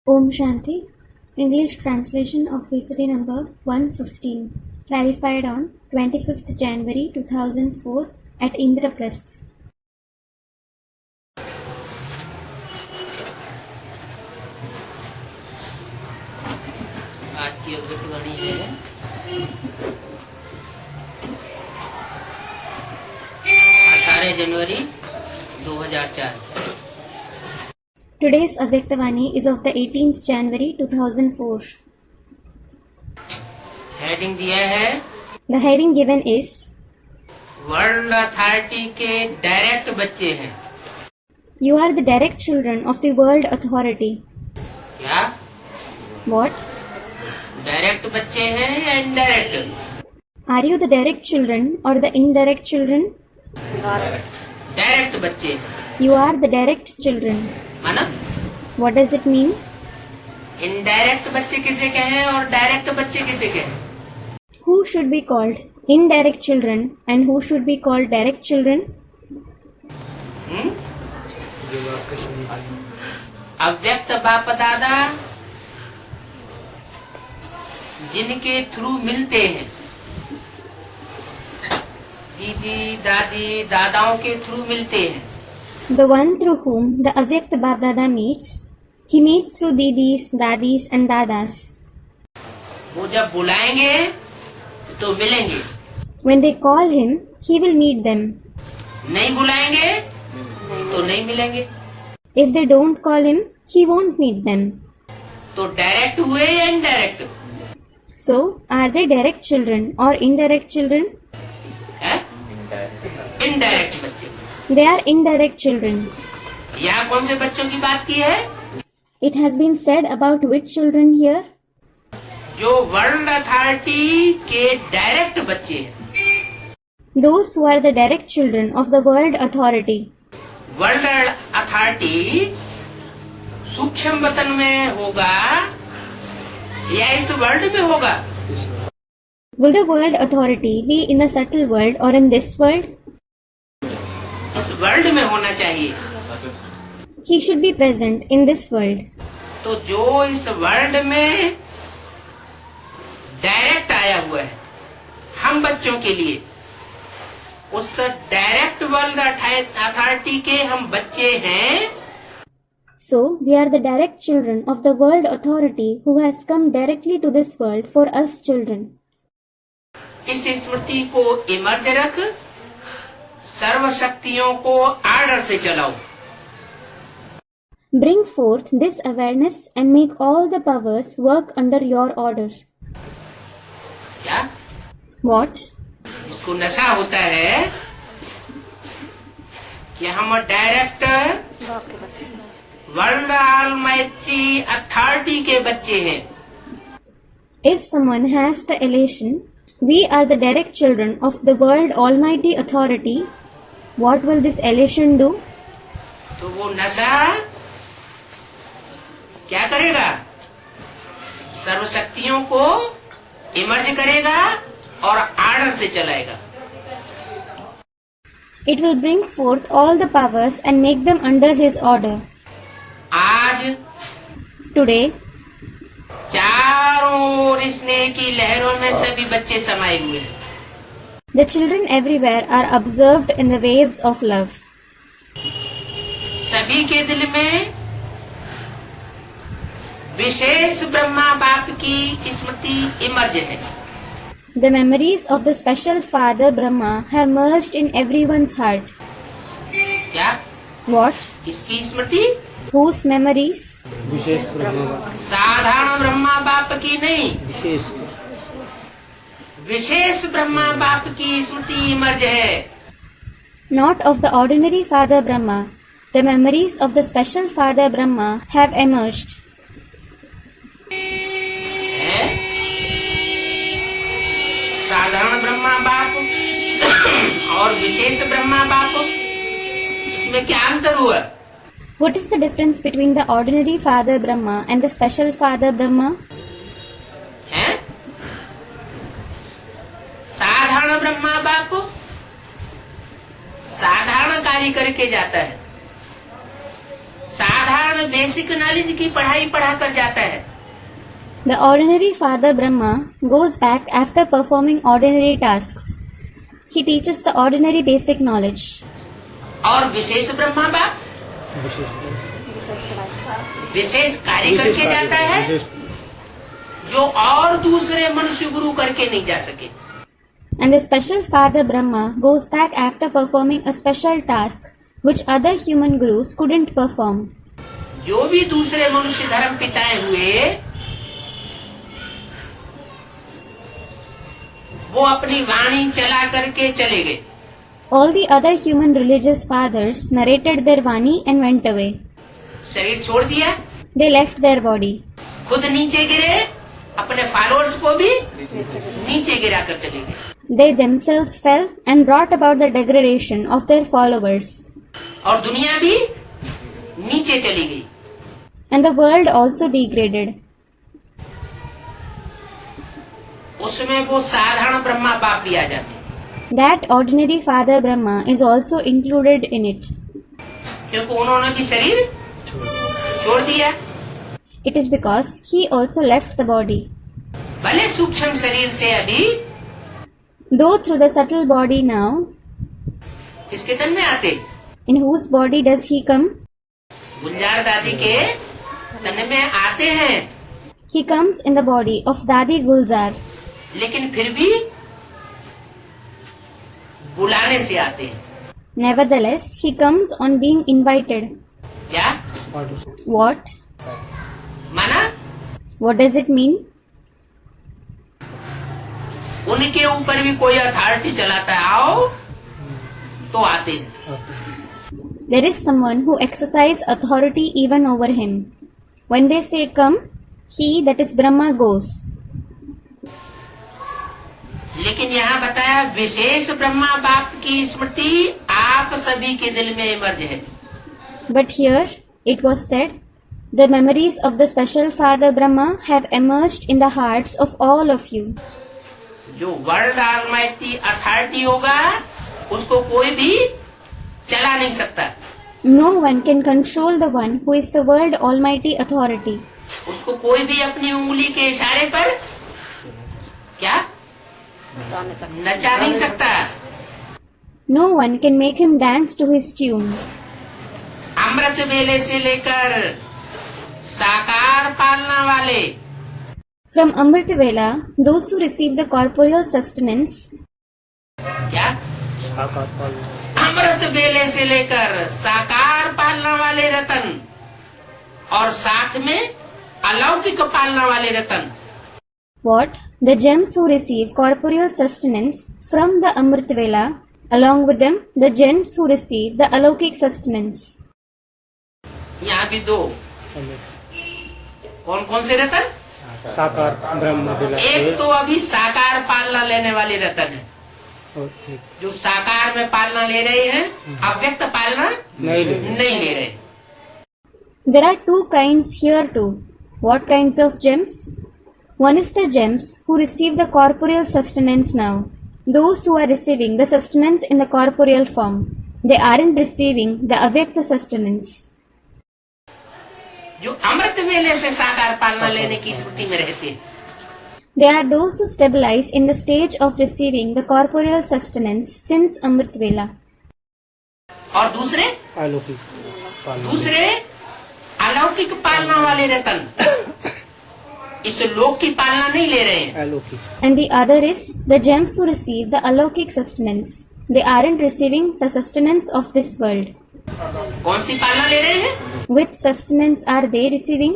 Om Shanti. English translation of VCT number 115. Clarified on 25th January 2004 at Indraprasth. आज की अवृत वाणी है 18 जनवरी 2004। Today's Avyaktavani is of the 18th January 2004. Heading दिया है The heading given is world authority के direct बच्चे हैं। You are the direct children of the world authority. क्या What? Direct बच्चे हैं या indirect? Are you the direct children or the indirect children? Direct बच्चे हैं। You are the direct children. माना What does it mean? Indirect बच्चे किसे कहें और डायरेक्ट बच्चे किसे कहें? Who should be called indirect children and who should be called direct children? अव्यक्त बाप दादा जिनके थ्रू मिलते हैं, दीदी दादी दादाओं के थ्रू मिलते हैं। The one through whom the Avyakta Bap Dada meets, he meets through Didis, Dadis and Dadas. वो जब बुलाएंगे तो मिलेंगे, When they call him, he will meet them. नहीं बुलाएंगे तो नहीं मिलेंगे। If they don't call him, he won't meet them. तो डायरेक्ट हुए या indirect? So, are they direct children or indirect children? है इनडायरेक्ट बच्चे। They are indirect children. यहाँ कौन से बच्चों की बात की है? It has been said about which children here? जो वर्ल्ड अथॉरिटी के डायरेक्ट बच्चे हैं। Those who are the direct children of the world authority. World authority सूक्ष्म वतन में होगा या इस वर्ल्ड में होगा? Will the world authority be in the subtle world or in this world? इस वर्ल्ड में होना चाहिए। He should be present in this world. तो जो इस वर्ल्ड में डायरेक्ट आया हुआ है हम बच्चों के लिए, उस डायरेक्ट वर्ल्ड अथॉरिटी के हम बच्चे हैं। So, we are the direct children of the world authority who has come directly to this world for us children. इस स्मृति को इमर्ज रख, सर्व शक्तियों को आर्डर से चलाओ। Bring forth this awareness and make all the powers work under your order. क्या? What? इसको नशा होता है कि हम डायरेक्ट वर्ल्ड ऑलमाइटी अथॉरिटी के बच्चे हैं। If someone has the elation, we are the direct children of the world almighty authority, what will this elation do? तो वो नशा क्या करेगा? सर्वशक्तियों को इमर्ज करेगा और आर्डर से चलाएगा। It will bring forth all the powers and make them under his order. आज Today, चारों ओर स्नेह की लहरों में सभी बच्चे समाये हुए हैं। the children everywhere are observed in the waves of love. सभी के दिल में विशेष ब्रह्मा बाप की स्मृति इमर्ज है। The memories of the special Father Brahma have merged in everyone's heart. क्या? What? किसकी स्मृति? Whose memories? साधारण ब्रह्मा बाप की नहीं, विशेष ब्रह्मा बाप की स्मृति इमर्ज है। Not of the ordinary Father Brahma. The memories of the special Father Brahma have emerged. है? साधारण ब्रह्मा बाप और विशेष ब्रह्मा बाप, इसमें क्या अंतर हुआ? What is the difference between the ordinary Father Brahma and the special Father Brahma? है? साधारण ब्रह्मा बाप साधारण कार्य करके जाता है, साधारण बेसिक नॉलेज की पढ़ाई पढ़ा कर जाता है। The ordinary Father Brahma goes back after performing ordinary tasks. He teaches the ordinary basic knowledge. और विशेष ब्रह्मा बाप विशेष कार्य करके जाता है जो और दूसरे मनुष्य गुरु करके नहीं जा सके। And the special Father Brahma goes back after performing a special task which other human gurus couldn't perform. जो भी दूसरे मनुष्य धर्म पिताएं हुए वो अपनी वाणी चला करके चले गए। All the other human religious fathers narrated their Vani and went away. शरीर छोड़ दिया, They left their body. खुद नीचे गिरे, अपने फॉलोअर्स को भी नीचे गिरा कर चले गए। They themselves fell and brought about the degradation of their followers. और दुनिया भी नीचे चली गई। And the world also degraded. उसमें वो साधारण ब्रह्मा बाप भी आ जाते। That ordinary Father Brahma is also included in it. क्योंकि उन्होंने भी शरीर छोड़ दिया। It is because he also left the body. भले सूक्ष्म शरीर से अभी Though through the subtle body now, किसके तन में आते? in whose body does he come? गुलजार दादी के तन में आते हैं, He comes in the body of Dadi Gulzar. लेकिन फिर भी बुलाने से आते हैं। Nevertheless, he comes on being invited. क्या What? माना? What does it mean? उनके ऊपर भी कोई अथॉरिटी चलाता है, आओ तो आते हैं। There is someone who exercises authority even over him. When they say come, he, that is Brahma, goes. लेकिन यहाँ बताया विशेष ब्रह्मा बाप की स्मृति आप सभी के दिल में मर्ज है। But here it was said, the memories of the special Father Brahma have emerged in the hearts of all of you. जो वर्ल्ड ऑलमाइटी अथॉरिटी होगा उसको कोई भी चला नहीं सकता। No one can control the one who is the world almighty authority. उसको कोई भी अपनी उंगली के इशारे पर क्या नचा नहीं सकता। No one can make him dance to his tune. अमृत वेले से लेकर साकार पालना वाले From Amrit Vela, those who receive the corporeal sustenance, क्या अमृत वेले से लेकर साकार पालना वाले रतन और साथ में अलौकिक पालना वाले रतन। what? The gems who receive corporeal sustenance from the Amrit Vela, along with them, the gems who receive the alaukic sustenance. यहाँ भी दो कौन कौन से रतन? साकार ब्रह्म विला एक तो अभी साकार पालना लेने वाले रतन है, जो साकार में पालना ले रहे हैं, अव्यक्त पालना नहीं ले रहे। There are two kinds here too. What kinds of gems? One is the gems who receive the corporeal sustenance now. Those who are receiving the sustenance in the corporeal form. They aren't receiving the avyakta sustenance. जो अमृत वेले से साकार पालना लेने की स्मृति में रहते हैं, They are those who stabilize in the stage of receiving the corporeal sustenance since Amrit Vela. और दूसरे अलौकिक पालना वाले रतन इस लोक की पालना नहीं ले रहे हैं। And the other is the gems who receive the alaukic sustenance. They aren't receiving the sustenance of this world. कौन सी पालना ले रहे हैं? Which sustenance are they receiving?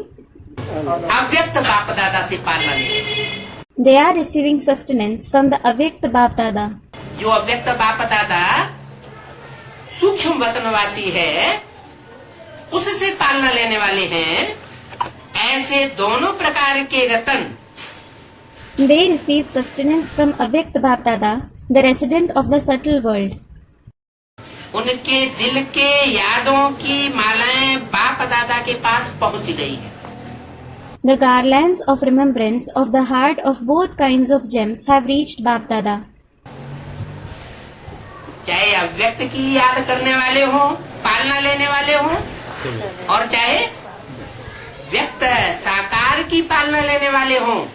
अव्यक्त बाप दादा से पालना ले रहे हैं। They are receiving sustenance from the Avyakta Bap Dada. जो अव्यक्त बाप दादा सूक्ष्म वतनवासी है उससे पालना लेने वाले हैं। ऐसे दोनों प्रकार के रतन They receive sustenance from Avyakta Bap Dada, the resident of the subtle world. उनके दिल के यादों की मालाएं बाप दादा के पास पहुंच गई है। The garlands of remembrance of the heart of both kinds of gems have reached Bap Dada. चाहे अव्यक्त की याद करने वाले हों, पालना लेने वाले हों, और चाहे व्यक्त साकार की पालना लेने वाले हों,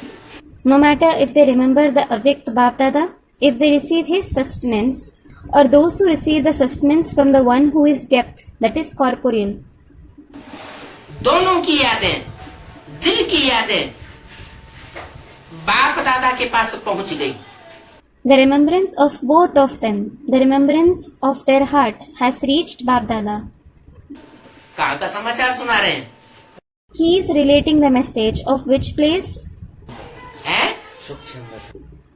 No matter if they remember the Avyakt Bapdada, if they receive his sustenance, or those who receive the sustenance from the one who is Vyakt, that is corporeal. दोनों की यादें, दिल की यादें बाप दादा के पास पहुंच गई। The remembrance of both of them, the remembrance of their heart has reached Bapdada. कहाँ का समाचार सुना रहे हैं? He is relating the message of which place? हैं?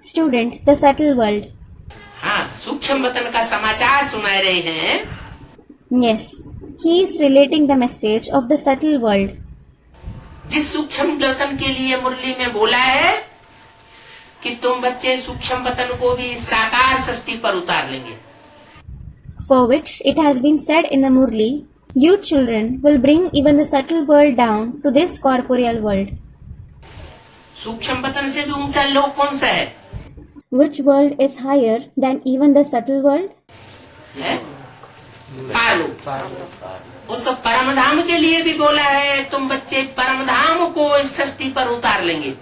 Student, the subtle world. हाँ, सूक्ष्म वतन का समाचार सुना रहे हैं। Yes, he is relating the message of the subtle world. जिस सूक्ष्म वतन के लिए मुरली में बोला है कि तुम बच्चे सूक्ष्म वतन को भी साकार सृष्टि पर उतार लेंगे, For which it has been said in the Murli, you children will bring even the subtle world down to this corporeal world. सूक्ष्म वतन से भी ऊंचा लोक कौन सा है? Which world is higher than even the subtle world? है? पारलोक। उस परमधाम के लिए भी बोला है तुम बच्चे परमधाम को इस सृष्टि पर उतार लेंगे।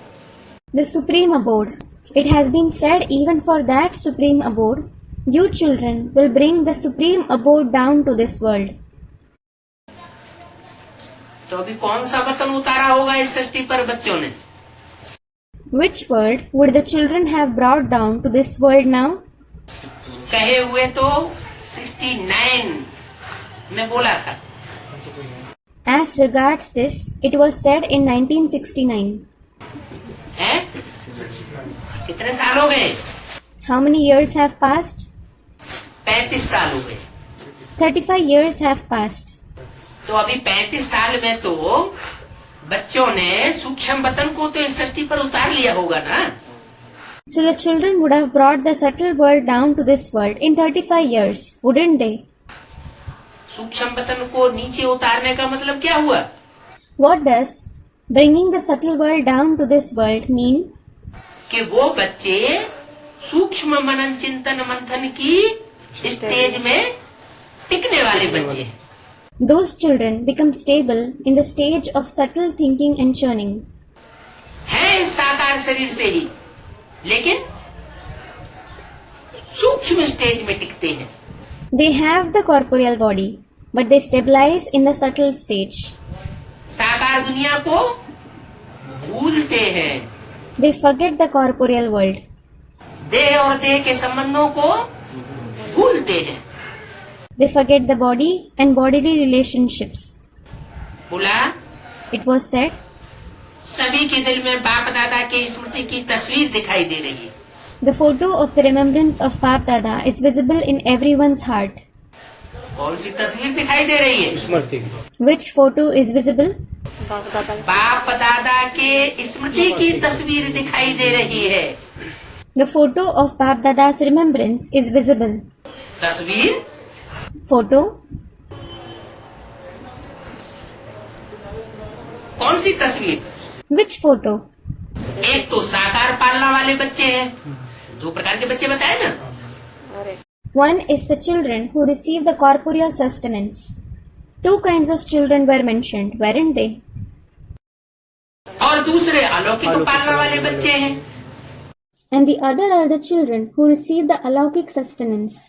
The supreme abode. It has been said even for that supreme abode, you children will bring the supreme abode down to this world. तो अभी कौन सा वतन उतारा होगा इस सृष्टि पर बच्चों ने? Which world would the children have brought down to this world now? कहे हुए तो 69 में बोला था। As regards this, it was said in 1969. हैं? कितने साल हो गए? How many years have passed? 35 साल हो गए। 35 years have passed. तो अभी 35 साल में तो बच्चों ने सूक्ष्म वतन को तो इस सृष्टि पर उतार लिया होगा ना। So the children would have brought the subtle world down to this world in 35 years, wouldn't they? सूक्ष्म वतन को नीचे उतारने का मतलब क्या हुआ? What does bringing the subtle world down to this world mean? कि वो बच्चे सूक्ष्म मनन चिंतन मंथन की स्टेज में टिकने वाले बच्चे हैं। Those children become stable in the stage of subtle thinking and churning. हैं इस साकार शरीर से ही, लेकिन सूक्ष्म स्टेज में टिकते हैं। They have the corporeal body, but they stabilize in the subtle stage. साकार दुनिया को भूलते हैं। They forget the corporeal world. देह और देह के संबंधों को भूलते हैं। They forget the body and bodily relationships. बोला It was said, सभी के दिल में बाप दादा की स्मृति की तस्वीर दिखाई दे रही है। the photo of the remembrance of Bap Dada is visible in everyone's heart. कौन सी तस्वीर दिखाई दे रही है? स्मृति Which photo is visible? बाप दादा के स्मृति की तस्वीर दिखाई दे रही है। The photo of Bap Dada's remembrance is visible. तस्वीर Photo? कौन सी तस्वीर? Which photo? एक तो साकार पालना वाले बच्चे हैं, दो प्रकार के बच्चे बताए ना। One is the children who receive the corporeal sustenance. Two kinds of children were mentioned, weren't they? और दूसरे अलौकिक पालना वाले बच्चे हैं। And the other are the children who receive the alaukic sustenance.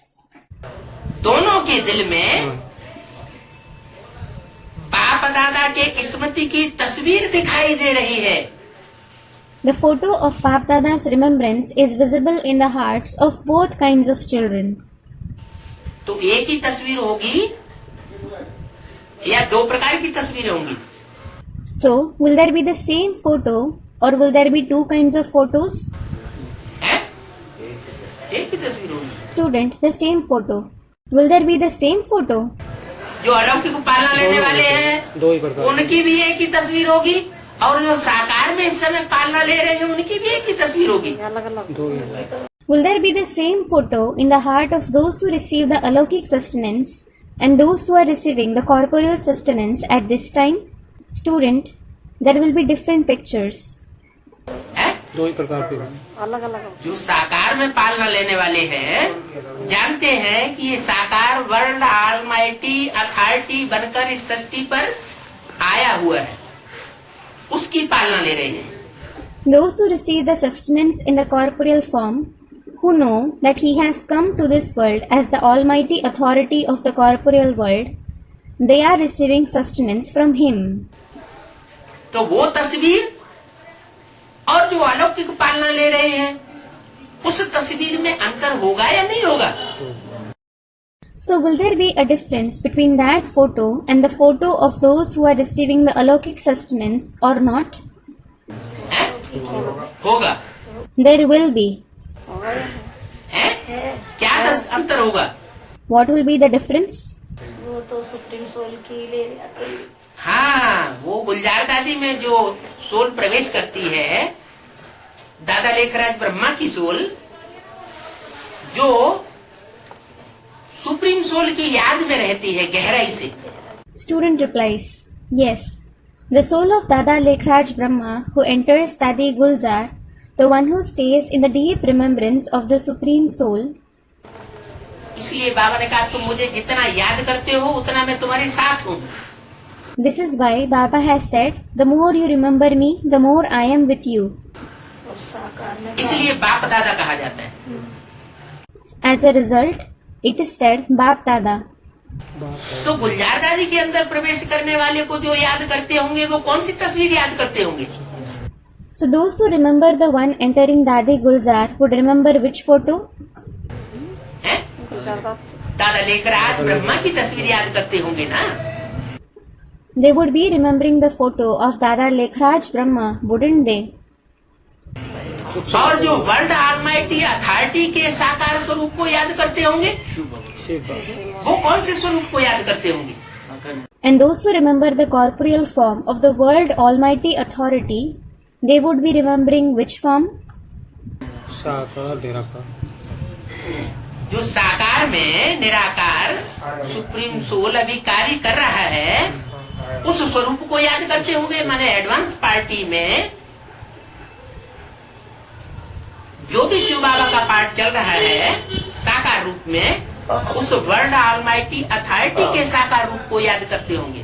दोनों के दिल में बाप दादा के स्मृति की तस्वीर दिखाई दे रही है। The photo of Bap Dada's remembrance is visible in the hearts of both kinds of children. तो एक ही तस्वीर होगी या दो प्रकार की तस्वीरें होंगी? So, will there be the same photo or will there be two kinds of photos? हैं? एक ही तस्वीर होगी। Student, the same photo. Will there be the same photo? जो अलौकिक पालना लेने वाले हैं दो ही प्रकार उनकी भी एक ही तस्वीर होगी, और जो साकार में इस समय पालना ले रहे हैं उनकी भी एक ही तस्वीर होगी। दो ही Will there be the same photo in the heart of those who receive the alaukic sustenance and those who are receiving the corporeal sustenance at this time? Student, there will be different pictures. हैं? दो ही प्रकार के हैं। अलग अलग जो साकार में पालना लेने वाले हैं, जानते हैं कि ये साकार वर्ल्ड ऑलमाइटी अथॉरिटी बनकर इस सृष्टि पर आया हुआ है, उसकी पालना ले रहे हैं। Those who receive the sustenance in the corporeal form, who know that he has come to this world as the almighty authority of the corporeal world, they are receiving sustenance from him. तो वो तस्वीर और जो अलौकिक पालना ले रहे हैं, उस तस्वीर में अंतर होगा या नहीं होगा? So will there be a difference between that photo and the photo of those who are receiving the alaukic sustenance or not? है? होगा। There will be. है? क्या अंतर होगा? What will be the difference? वो तो सुप्रीम सोल की ले अकेली हाँ, वो गुलजार दादी में जो सोल प्रवेश करती है, दादा लेखराज ब्रह्मा की सोल, जो सुप्रीम सोल की याद में रहती है गहराई से। Student replies, yes. The soul of Dada Lekhraj Brahma who enters Dadi Gulzar, the one who stays in the deep remembrance of the Supreme Soul. इसलिए बाबा ने कहा तुम मुझे जितना याद करते हो उतना मैं तुम्हारे साथ हूँ। This is why Baba has said, the more you remember me, the more I am with you. और साकार में इसलिए बाप दादा कहा जाता है। As a result, it is said Bap Dada. तो गुलजार दादी के अंदर प्रवेश करने वाले को जो याद करते होंगे वो कौन सी तस्वीर याद करते होंगे? So those who remember the one entering Dadi Gulzar would remember which photo? हैं? दादा लेखराज ब्रह्मा की तस्वीर याद करते होंगे ना? They would be remembering the photo of Dada Lekhraj Brahma, wouldn't they? और जो वर्ल्ड ऑलमाइटी अथॉरिटी के साकार स्वरूप को याद करते होंगे, शिव बाबा। वो कौन से स्वरूप को याद करते होंगे? And those who remember the corporeal form of the world almighty authority, they would be remembering which form? साकार निराकार। जो साकार में निराकार सुप्रीम सोल अभी कार्य कर रहा है, उस स्वरूप को याद करते होंगे। माने एडवांस पार्टी में जो भी शिव बाबा का पाठ चल रहा है साकार रूप में, उस वर्ल्ड ऑलमाइटी अथॉरिटी के साकार रूप को याद करते होंगे।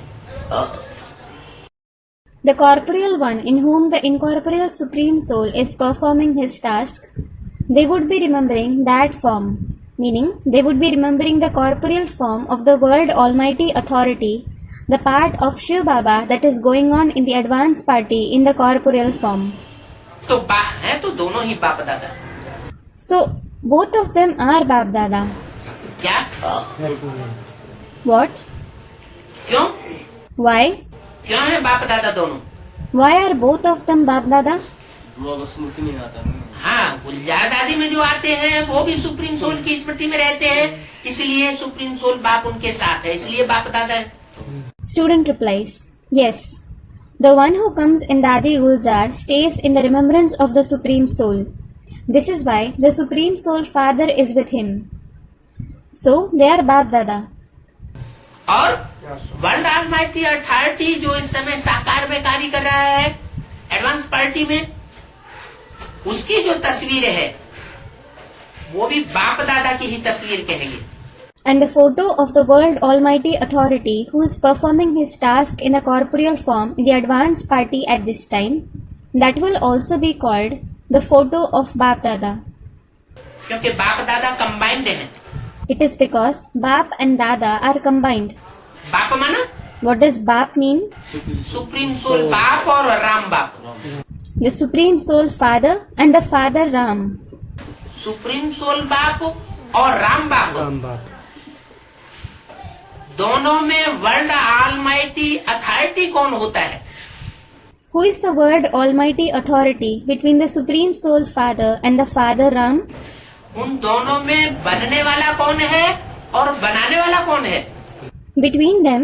The corporeal one in whom the incorporeal Supreme Soul is performing his task, they would be remembering that form, meaning they would be remembering the corporeal form of the world almighty authority, the part of Shiv Baba that is going on in the advance party in the corporeal form. तो है तो दोनों ही बाप दादा। So both of them are Bap Dada. क्या? What? क्यों? Why? क्यों है बाप दादा दोनों? Why are both of them Bap Dada? हाँ, गुलजार दादी में जो आते हैं वो भी सुप्रीम सोल की स्मृति में रहते हैं, इसलिए सुप्रीम सोल बाप उनके साथ है, इसलिए बाप दादा है। Student replies, yes. The one who comes in Dadi Gulzar stays in the remembrance of the Supreme Soul. This is why the Supreme Soul Father is with him. So they are Bap Dada. और world almighty authority जो इस समय साकार में कार्य कर रहा है एडवांस पार्टी में, उसकी जो तस्वीर है वो भी बाप दादा की ही तस्वीर कहेंगे। And the photo of the world almighty authority who is performing his task in a corporeal form in the advanced party at this time, that will also be called the photo of Bap Dada. क्योंकि बाप दादा combined हैं। It is because Bap and Dada are combined. बाप माना What does Bap mean? Supreme soul बाप और राम बाप। The Supreme Soul Father and the Father Ram. Supreme soul बाप और राम बाप, राम बाप। दोनों में वर्ल्ड ऑलमाइटी अथॉरिटी कौन होता है? Who is the world almighty authority between the Supreme Soul Father and the Father Ram? उन दोनों में बनने वाला कौन है और बनाने वाला कौन है? Between them,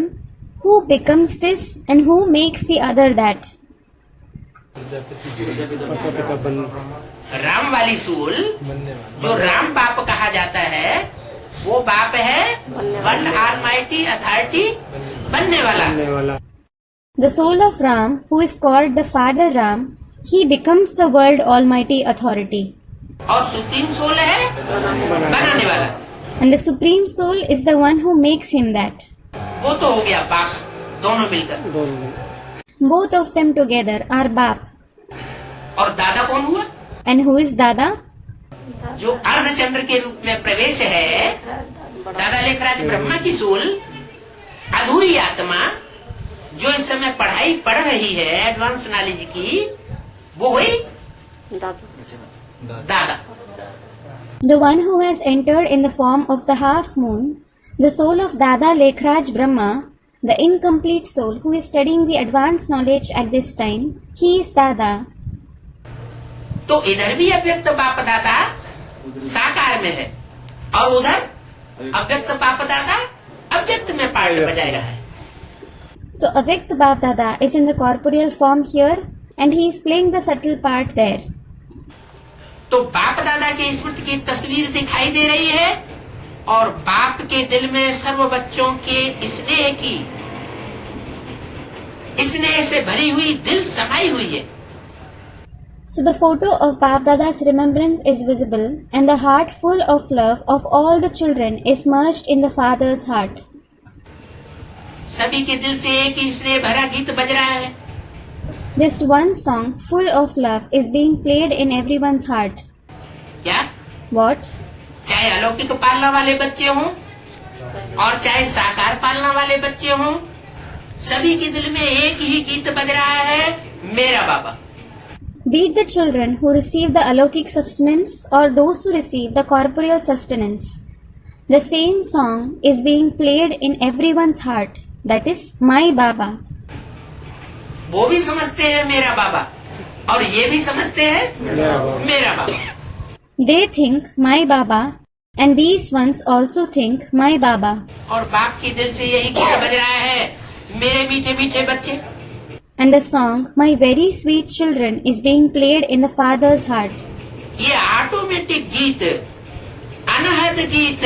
who becomes this and who makes the other that? Prajapita बन राम वाली सूल जो राम बाप कहा जाता है वो बाप है वर्ल्ड ऑलमाइटी अथॉरिटी बनने वाला। बनने वाला। The soul of Ram, who is called the Father Ram, he becomes the world almighty authority. और सुप्रीम सोल है बनाने वाला, And the Supreme Soul is the one who makes him that. वो तो हो गया बाप, दोनों मिलकर। दोनों। Both of them together are Bap. और दादा कौन हुआ? And who is Dada? जो अर्धचंद्र के रूप में प्रवेश है, दादा लेखराज ब्रह्मा की सोल, अधूरी आत्मा जो इस समय पढ़ाई पढ़ रही है एडवांस नॉलेज की, वो हुई दादा। The one who has entered in the form of the half moon, the soul of Dada Lekhraj Brahma, the incomplete soul who is studying the advanced knowledge at this time, he is Dada. तो इधर भी अव्यक्त बाप दादा साकार में है और उधर अव्यक्त बाप दादा अव्यक्त में पार्ट बजाय रहा है। So Avyakt Bap Dada is in the corporeal form here and he is playing the subtle part there. तो बाप दादा की स्मृति की तस्वीर दिखाई दे रही है और बाप के दिल में सर्व बच्चों के स्नेह से भरी हुई दिल समाई हुई है। So the photo of Bap Dada's remembrance is visible and the heart full of love of all the children is merged in the father's heart. सभी के दिल से एक ही स्नेह भरा गीत बज रहा है। Just one song full of love is being played in everyone's heart. क्या? What? चाहे अलौकिक पालना वाले बच्चे हों और चाहे साकार पालना वाले बच्चे हों, सभी के दिल में एक ही गीत बज रहा है, मेरा बाबा। Be it the children who receive the alokik sustenance or those who receive the corporeal sustenance, the same song is being played in everyone's heart. That is, my Baba. वो भी समझते हैं मेरा बाबा और ये भी समझते हैं मेरा बाबा। They think my Baba and these ones also think my Baba. और बाप के दिल से यही गीत बज रहा है, मेरे मीठे मीठे बच्चे। And the song, My Very Sweet Children, is being played in the father's heart. ये ऑटोमेटिक गीत, अनहद गीत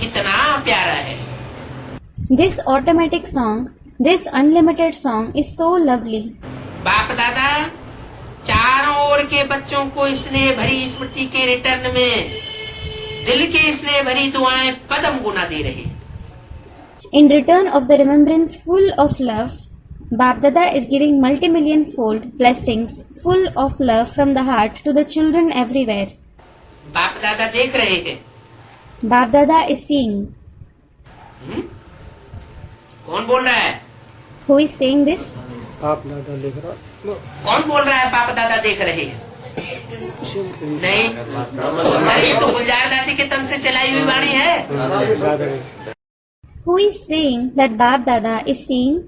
कितना प्यारा है। This automatic song, this unlimited song is so lovely. बाप दादा चारों ओर के बच्चों को स्नेह भरी स्मृति के रिटर्न में दिल के स्नेह भरी दुआएं पदम गुना दे रहे। In return of the remembrance full of love, Bap Dada is giving multi-million-fold blessings full of love from the heart to the children everywhere. बाप दादा देख रहे हैं। Bap Dada is seeing. कौन बोल रहा है? Who is saying this? आप दादा लिख रहा। कौन बोल रहा है बाप दादा देख रहे हैं? नहीं, अरे ये तो गुलजार दादी के तन से चलाई हुई वाणी है। Who is saying that Bap Dada is seeing?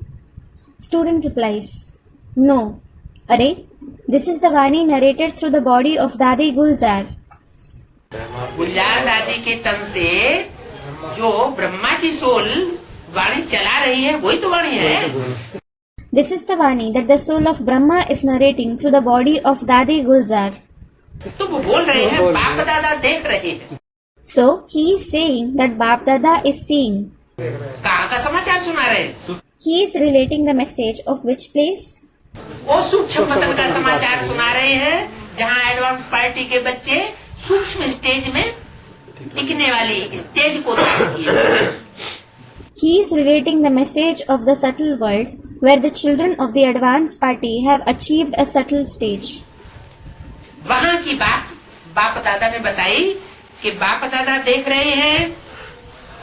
Student replies, No. Arey, this is the Vani narrated through the body of Dadi Gulzar. गुलजार दादी के तन से जो ब्रह्मा की सोल वाणी चला रही है, वही तो वाणी है। This is the Vani that the soul of Brahma is narrating through the body of Dadi Gulzar. तो वो बोल रहे हैं बाप दादा देख रहे हैं। So, he is saying that Bap Dada is seeing. कहाँ का समाचार सुना रहे हैं? He is relating the message of which place? वो सूक्ष्म पतन का समाचार सुना रहे हैं, जहाँ एडवांस पार्टी के बच्चे सूक्ष्म स्टेज में टिकने वाली स्टेज को धारण किए। He is relating the message of the subtle world where the children of the advanced party have achieved a subtle stage. वहाँ की बात बाप दादा ने बताई कि बाप दादा देख रहे हैं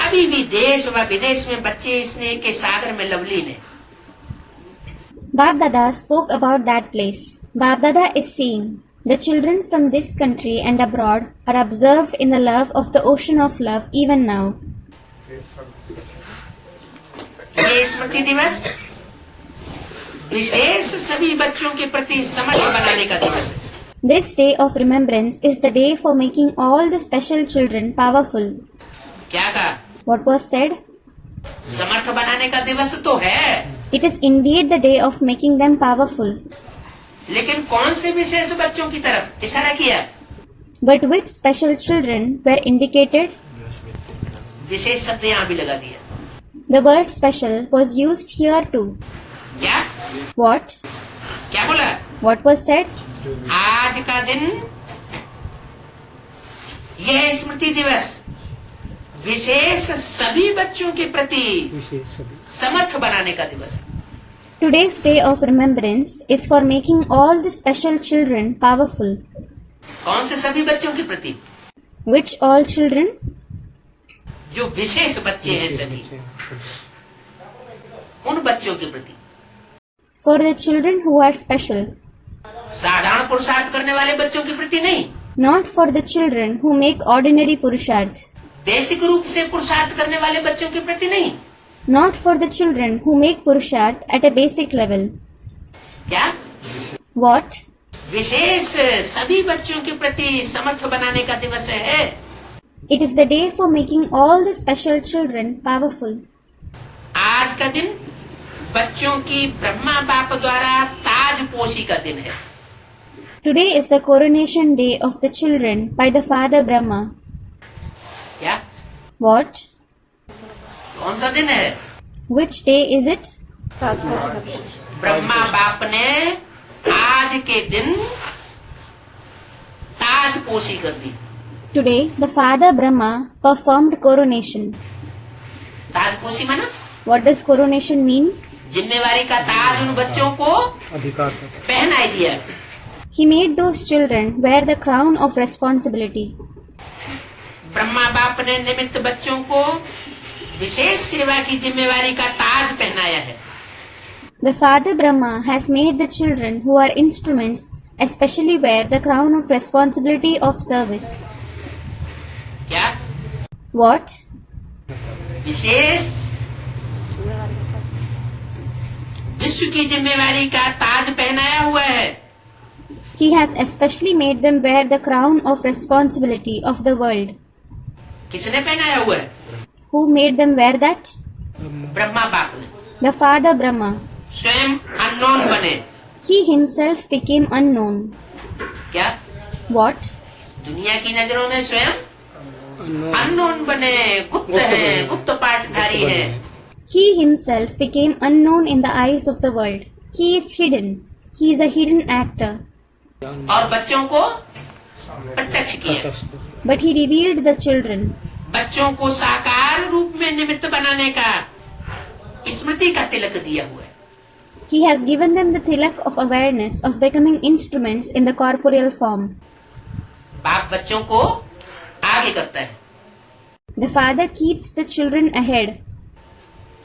अभी भी देश व विदेश में बच्चे स्नेह के सागर में लवलीन है। Bap Dada spoke about that place. Bap Dada is seeing. The children from this country and abroad are observed in the love of the ocean of love even now. ये स्मृति दिवस विशेष सभी बच्चों के प्रति समर्थ बनाने का दिवस है। This day of remembrance is the day for making all the special children powerful. क्या कहा? What was said? समर्थ बनाने का दिवस तो है, It is indeed the day of making them powerful. लेकिन कौन से विशेष बच्चों की तरफ इशारा किया? But which special children were indicated? विशेष शब्द यहाँ भी लगा दिया। The word special was used here too. क्या? What? क्या बोला? What was said? आज का दिन यह स्मृति दिवस विशेष सभी बच्चों के प्रति विशेष सभी समर्थ बनाने का दिवस है। Today's day of remembrance is for making all the special children powerful. कौन से सभी बच्चों के प्रति? Which all children? जो विशेष बच्चे हैं सभी, उन बच्चों के प्रति। For the children who are special. साधारण पुरुषार्थ करने वाले बच्चों के प्रति नहीं, Not for the children who make ordinary purusharth. Basic रूप से पुरुषार्थ करने वाले बच्चों के प्रति नहीं। Not for the children who make purusharth at a basic level. क्या? What? विशेष सभी बच्चों के प्रति समर्थ बनाने का दिवस है। It is the day for making all the special children powerful. आज का दिन बच्चों की ब्रह्मा बाप द्वारा ताजपोशी का दिन है। Today is the coronation day of the children by the Father Brahma. क्या? What? कौन सा दिन है? Which day is it? Brahma बाप ने आज के दिन ताजपोशी कर दी। Today, the Father Brahma performed coronation. ताजपोशी माना What does coronation mean? जिम्मेवारी का ताज उन बच्चों को अधिकार का पहनाई दिया। He made those children wear the crown of responsibility. Brahma बाप ने निमित्त बच्चों को विशेष सेवा की जिम्मेवारी का ताज पहनाया है। The Father Brahma has made the children who are instruments especially wear the crown of responsibility of service. क्या? What? विशेष विश्व की जिम्मेवारी का ताज पहनाया हुआ है। He has especially made them wear the crown of responsibility of the world. किसने पहनाया हुआ है? Who made them wear that? Brahma बाप ने। The Father Brahma. स्वयं अननोन बने। He himself became unknown. क्या? What? दुनिया की नजरों में स्वयं अननोन बने, गुप्त है, गुप्त पाठधारी है। He himself became unknown in the eyes of the world. He is hidden. He is a hidden actor. और बच्चों को प्रत्यक्ष किया। But he revealed the children. बच्चों को साकार रूप में निमित्त बनाने का स्मृति का तिलक दिया हुआ है। He has given them the tilak of awareness of becoming instruments in the corporeal form. बाप बच्चों को आगे करता है। The father keeps the children ahead.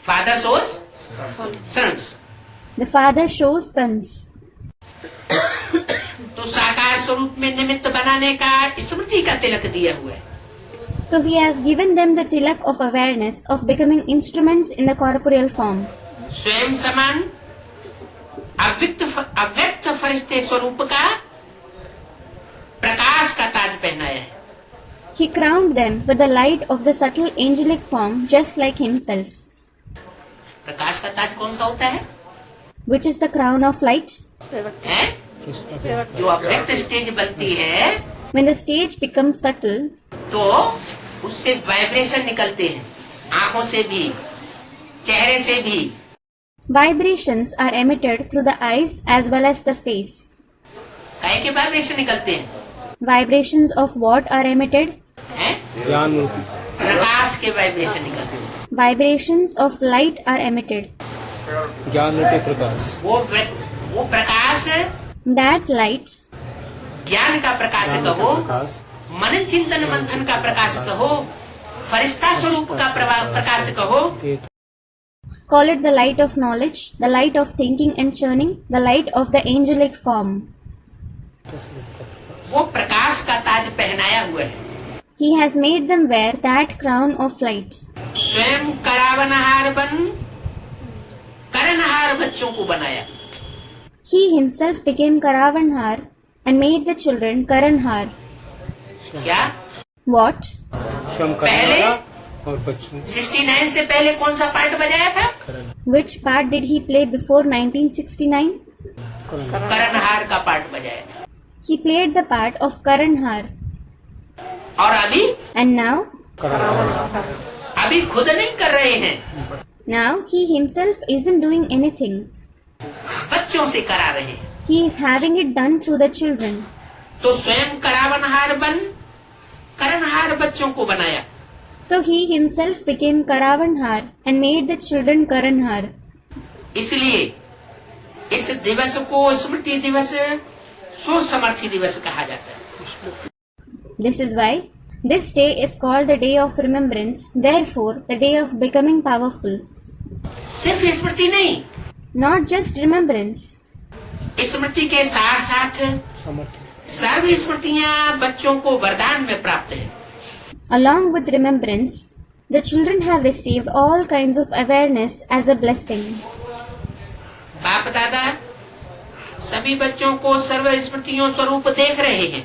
Father shows sons. The father shows sons. तो साकार स्वरूप में निमित्त बनाने का स्मृति का तिलक दिया हुआ है। So he has given them the tilak of awareness of becoming instruments in the corporeal form. स्वयं समान अव्यक्त फरिश्ते स्वरूप का प्रकाश का ताज पहनाया है। He crowned them with the light of the subtle angelic form just like himself. प्रकाश का ताज कौन सा होता है? Which is the crown of light? है? जो अव्यक्त स्टेज बनती है When the stage becomes subtle, तो उससे वाइब्रेशन निकलते हैं, आंखों से भी, चेहरे से भी। vibrations are emitted through the eyes as well as the face. काहे के वाइब्रेशन निकलते हैं? Vibrations of what are emitted? हैं? ज्ञान रूपी प्रकाश के वाइब्रेशन निकलते हैं। Vibrations of light are emitted. ज्ञान रूपी प्रकाश वो प्रकाश That light, ज्ञान का प्रकाश कहो, प्रकाश मनन चिंतन मंथन का प्रकाश कहो, फरिश्ता स्वरूप का प्रकाश कहो, call it the light of knowledge, the light of thinking and churning, the light of the angelic form. वो प्रकाश का ताज पहनाया हुआ है। He has made them wear that crown of light. स्वयं करावनहार बन करनहार बच्चों को बनाया। He himself became Karavanhar and made the children Karanhar. क्या? What? श्रम पहले करना और बच्चों 69 से पहले कौन सा पार्ट बजाया था? Which part did he play before 1969? करनहार का पार्ट बजाया था। He played the part of Karanhar. और अभी And now? अभी खुद नहीं कर रहे हैं, Now he himself isn't doing anything. बच्चों से करा रहे हैं। He is having it done through the children. तो स्वयं करावनहार बन करनहार बच्चों को बनाया। So he himself became Karavanhar and made the children Karanhar. इसलिए इस दिवस को स्मृति दिवस सो समर्थी दिवस कहा जाता है। This is why this day is called the day of remembrance, therefore the day of becoming powerful. सिर्फ स्मृति नहीं, Not just remembrance. स्मृति के साथ साथ समर्थ सर्व स्मृतियाँ बच्चों को वरदान में प्राप्त है। Along with remembrance, the children have received all kinds of awareness as a blessing. बाप दादा सभी बच्चों को सर्व स्मृतियों स्वरूप देख रहे हैं।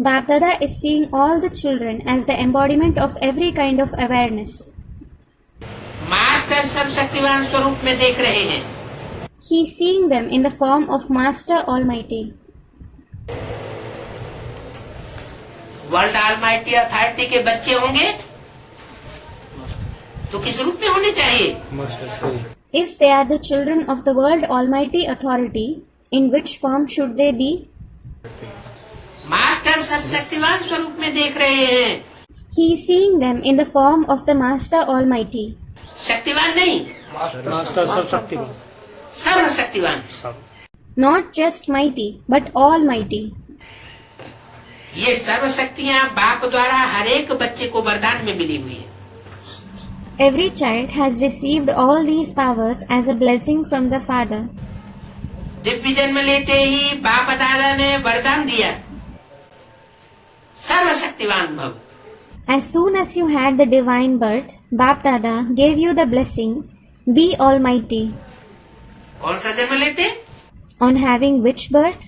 Bap Dada is seeing all the children as the embodiment of every kind of awareness. Master सर्वशक्तिवान स्वरूप में देख रहे हैं। He is seeing them in the form of Master Almighty. World almighty authority के बच्चे होंगे तो किस रूप में होने चाहिए? Master soul If they are the children of the World Almighty Authority, in which form should they be? Master सर्वशक्तिवान स्वरूप में देख रहे हैं। He is seeing them in the form of the Master Almighty. शक्तिवान नहीं, मास्टर सर्वशक्तिवान सर्वशक्तिवान। सब Not just mighty, but almighty. ये सर्व शक्तियाँ बाप द्वारा हर एक बच्चे को वरदान में मिली हुई है। Every child has received all these powers as a blessing from the Father. Divya जन्म लेते ही बाप दादा ने वरदान दिया, सर्वशक्तिवान भव। As soon as you had the divine birth, Bap Dada gave you the blessing, be almighty. कौन सा जन्म लेते? On having which birth?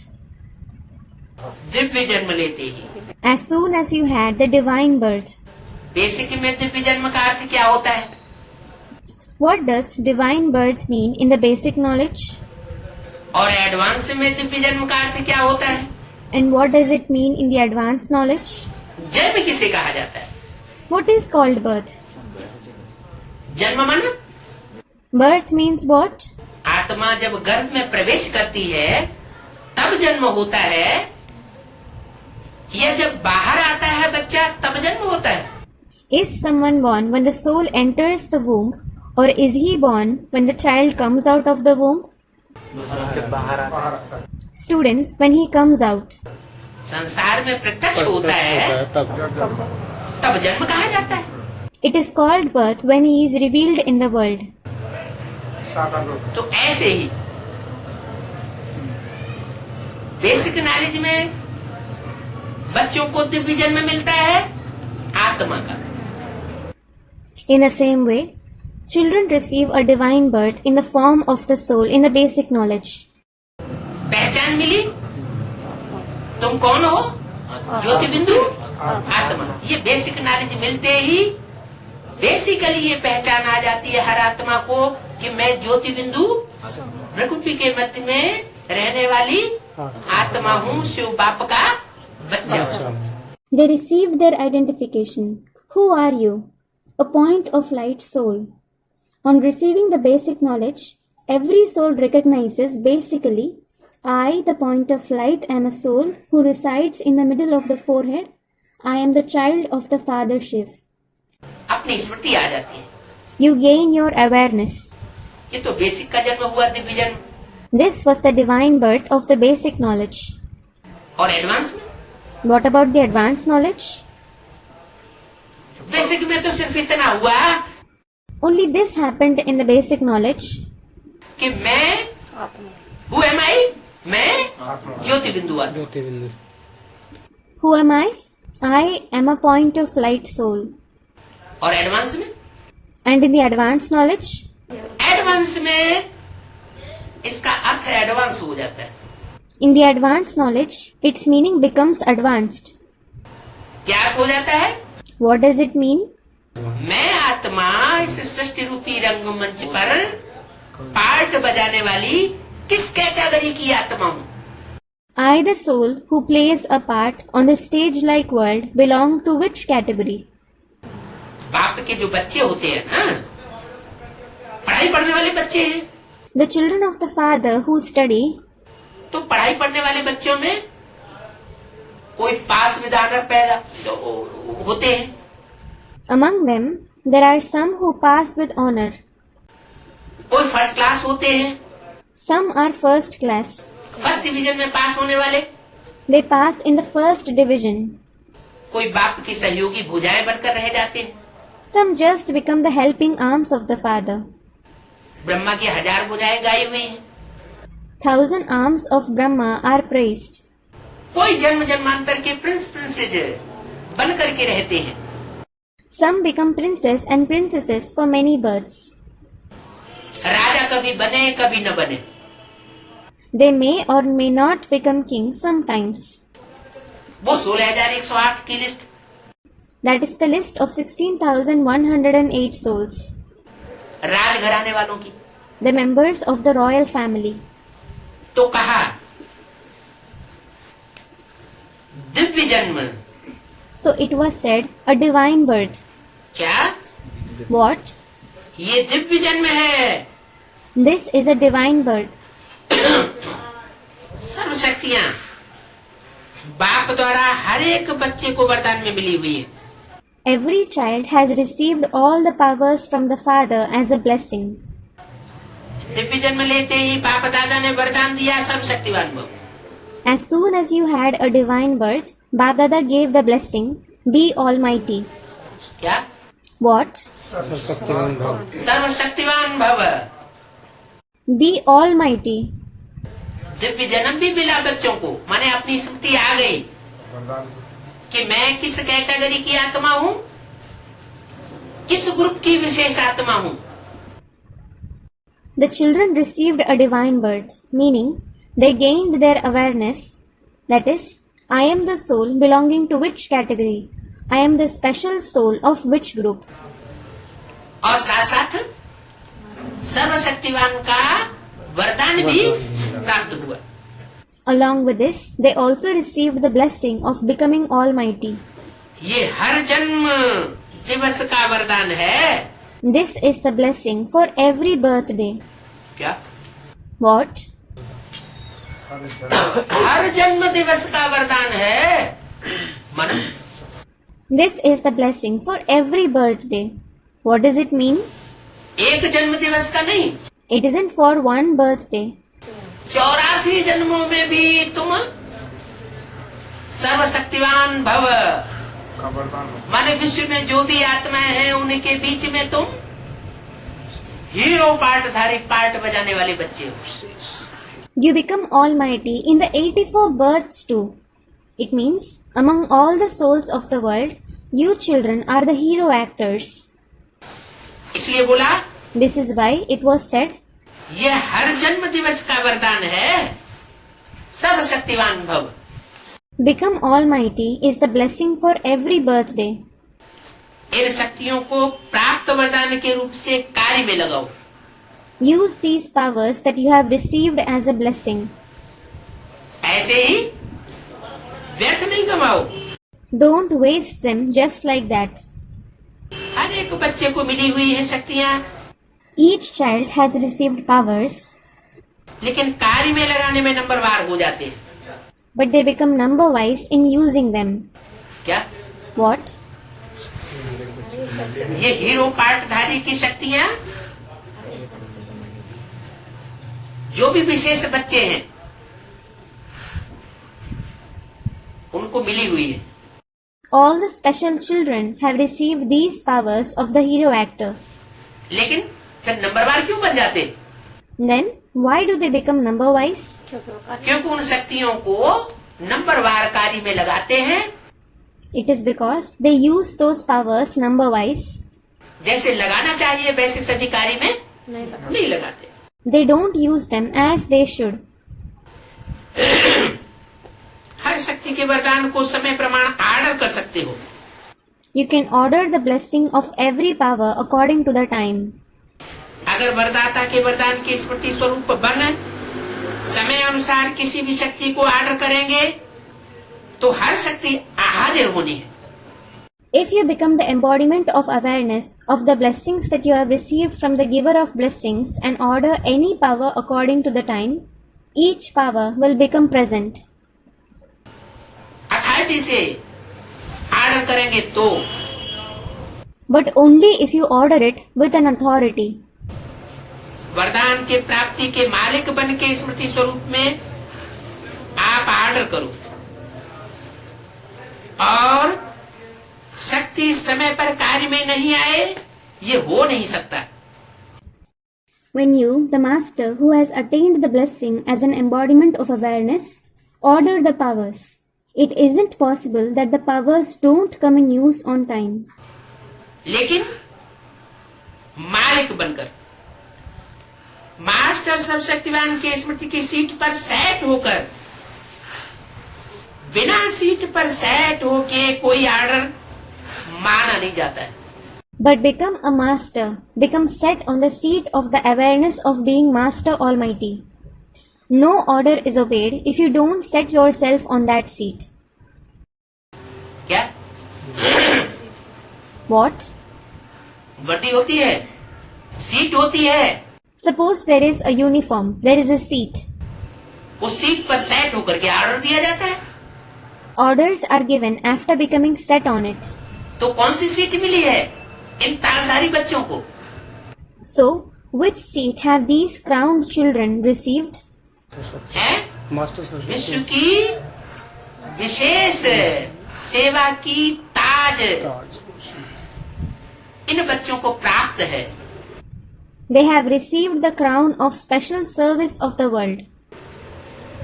Divya जन्म लेते ही। As soon as you had the divine birth. Basic में दिव्य जन्म का अर्थ क्या होता है? What does divine birth mean in the basic knowledge? और एडवांस में दिव्य जन्म का अर्थ क्या होता है? And what does it mean in the advanced knowledge? जन्म किसे कहा जाता है? What is called birth? जन्म मन Birth means what? आत्मा जब गर्भ में प्रवेश करती है तब जन्म होता है, या जब बाहर आता है बच्चा तब जन्म होता है? Is someone born when the soul enters the womb, or is he born when the child comes out of the womb? Students, when he comes out. संसार में प्रत्यक्ष होता है तब जन्म कहा जाता है। It is called birth when he is revealed in the world. तो ऐसे ही बेसिक नॉलेज में बच्चों को दिव्य जन्म मिलता है आत्मा का। In the same way, children receive a divine birth in the form of the soul in the basic knowledge. पहचान मिली, तुम कौन हो? ज्योति बिंदु आत्मा। ये बेसिक नॉलेज मिलते ही बेसिकली ये पहचान आ जाती है हर आत्मा को कि मैं ज्योति बिंदु प्रकृति के मध्य में रहने वाली आत्मा हूँ, शिव बाप का बच्चा हूँ। They received their identification. Who are you? A point of light soul. On receiving the basic knowledge, every soul recognizes basically, I, the point of light, am a soul who resides in the middle of the forehead. I am the child of the Father Shiv. अपनी स्मृति आ जाती है। You gain your awareness. ये तो basic का जन्म हुआ, दिव्य जन्म। This was the divine birth of the basic knowledge. और एडवांस में? What about the advanced knowledge? Basic में तो सिर्फ इतना हुआ Only this happened in the basic knowledge. कि मैं Who am I? मैं ज्योति बिंदु आत्मा। ज्योति बिंदु Who am I? I am a point of light soul. और एडवांस में? And in the advanced knowledge? Advance में इसका अर्थ एडवांस हो जाता है। In the advanced knowledge, its meaning becomes advanced. क्या अर्थ हो जाता है? What does it mean? मैं आत्मा इस सृष्टि रूपी रंगमंच पर पार्ट बजाने वाली किस कैटेगरी की आत्मा हूँ? I, the soul who plays a part on the stage-like world, belong to which category? बाप के जो बच्चे होते हैं ना, पढ़ाई पढ़ने वाले बच्चे हैं। The children of the Father who study, तो पढ़ाई पढ़ने वाले बच्चों में कोई पास विद ऑनर पैदा होते हैं, Among them, there are some who pass with honor. कोई फर्स्ट क्लास होते हैं, Some are first class. First division में पास होने वाले, They pass in the first division. कोई बाप की सहयोगी भुजाएं बनकर रह जाते हैं। Some just become the helping arms of the Father. Brahma की 1000 भुजाएं गाई हुई हैं। 1,000 arms of Brahma are praised. कोई जन्म जन्मांतर के प्रिंस प्रिंसेज बन करके रहते हैं। Some become princes and princesses for many births. राजा कभी बने कभी न बने। They may or may not become king sometimes. वो 16,108 की list, That is the list of 16,108 souls, राजघराने वालों की। the members of the royal family. तो कहा दिव्य जन्म, So it was said, a divine birth. क्या What? ये दिव्य जन्म है? This is a divine birth. सर्वशक्तियां बाप द्वारा हर एक बच्चे को वरदान में मिली हुई है। Every child has received all the powers from the Father as a blessing. Divya जन्म लेते ही बाप दादा ने वरदान दिया सर्वशक्तिवान भव। As soon as you had a divine birth, Bap Dada gave the blessing, be almighty. क्या? What? सर्वशक्तिमान भव। सर्वशक्तिवान भव। Be almighty. दिव्य जन्म भी मिला बच्चों को, माने अपनी स्मृति आ गई कि मैं किस कैटेगरी की आत्मा हूँ, किस ग्रुप की विशेष आत्मा हूँ। The children received a divine birth, meaning they gained their awareness, that is, I am the soul belonging to which category, I am the special soul of which group. और साथ साथ सर्वशक्तिवान का वरदान भी प्राप्त हुआ। Along with this, they also received the blessing of becoming almighty. ये हर जन्म दिवस का वरदान है। This is the blessing for every birthday. क्या? What? हर जन्म दिवस का वरदान है। मन This is the blessing for every birthday. What does it mean? एक जन्म दिवस का नहीं, It isn't for one birthday. 84 जन्मों में भी तुम सर्वशक्तिवान भव, माने विश्व में जो भी आत्माएं हैं उनके बीच में तुम हीरो पार्टधारी पार्ट बजाने वाले बच्चे हो। You become almighty in the 84 births too. It means, among all the souls of the world, you children are the hero actors. इसलिए बोला This is why it was said, ये हर जन्म दिवस का वरदान है, सर्वशक्तिवान भव। become almighty is the blessing for every birthday. इन शक्तियों को प्राप्त वरदान के रूप से कार्य में लगाओ। Use these powers that you have received as a blessing. ऐसे ही व्यर्थ नहीं कमाओ। Don't waste them just like that. हर एक बच्चे को मिली हुई है शक्तियाँ, Each child has received powers, लेकिन कार्य में लगाने में नंबरवार हो जाते हैं। but they become number wise in using them. क्या? What? ये हीरो पार्टधारी की शक्तियाँ जो भी विशेष बच्चे हैं उनको मिली हुई है। All the special children have received these powers of the hero actor. लेकिन फिर नंबरवार क्यों बन जाते? Then, why do they become number wise? क्योंकि उन शक्तियों को नंबरवार कार्य में लगाते हैं। It is because they use those powers number wise. जैसे लगाना चाहिए वैसे सभी कार्य में नहीं लगाते। They don't use them as they should. हर शक्ति के वरदान को समय प्रमाण आर्डर कर सकते हो। You can order the blessing of every power according to the time. अगर वरदाता के वरदान के स्मृति स्वरूप बन समय अनुसार किसी भी शक्ति को आर्डर करेंगे तो हर शक्ति हाजिर होनी है। If you become the embodiment of awareness of the blessings that you have received from the giver of blessings and order any power according to the time, each power will become present. Authority से order करेंगे तो, But only if you order it with an authority. वरदान के प्राप्ति के मालिक बन के स्मृति स्वरूप में आप ऑर्डर करो और शक्ति समय पर कार्य में नहीं आए, ये हो नहीं सकता। When you, the master who has attained the blessing as an embodiment of awareness, order the powers, it isn't possible that the powers don't come in use on time. लेकिन मालिक बनकर मास्टर सर्वशक्तिवान के स्मृति की सीट पर set होकर, बिना seat पर सेट होके कोई ऑर्डर माना नहीं जाता है। But become a master, become set on the seat of the awareness of being Master Almighty. No order is obeyed if you don't set yourself on that seat. क्या What? वर्दी होती है, सीट होती है, Suppose there is a uniform, there is a seat. उस seat पर set होकर के ऑर्डर दिया जाता है। Orders are given after becoming set on it. तो कौन सी सीट मिली है इन ताजदारी बच्चों को? So, which seat have these crowned children received? है मास्टर विश्व की विशेष सेवा की ताज इन बच्चों को प्राप्त है। They have received the crown of special service of the world.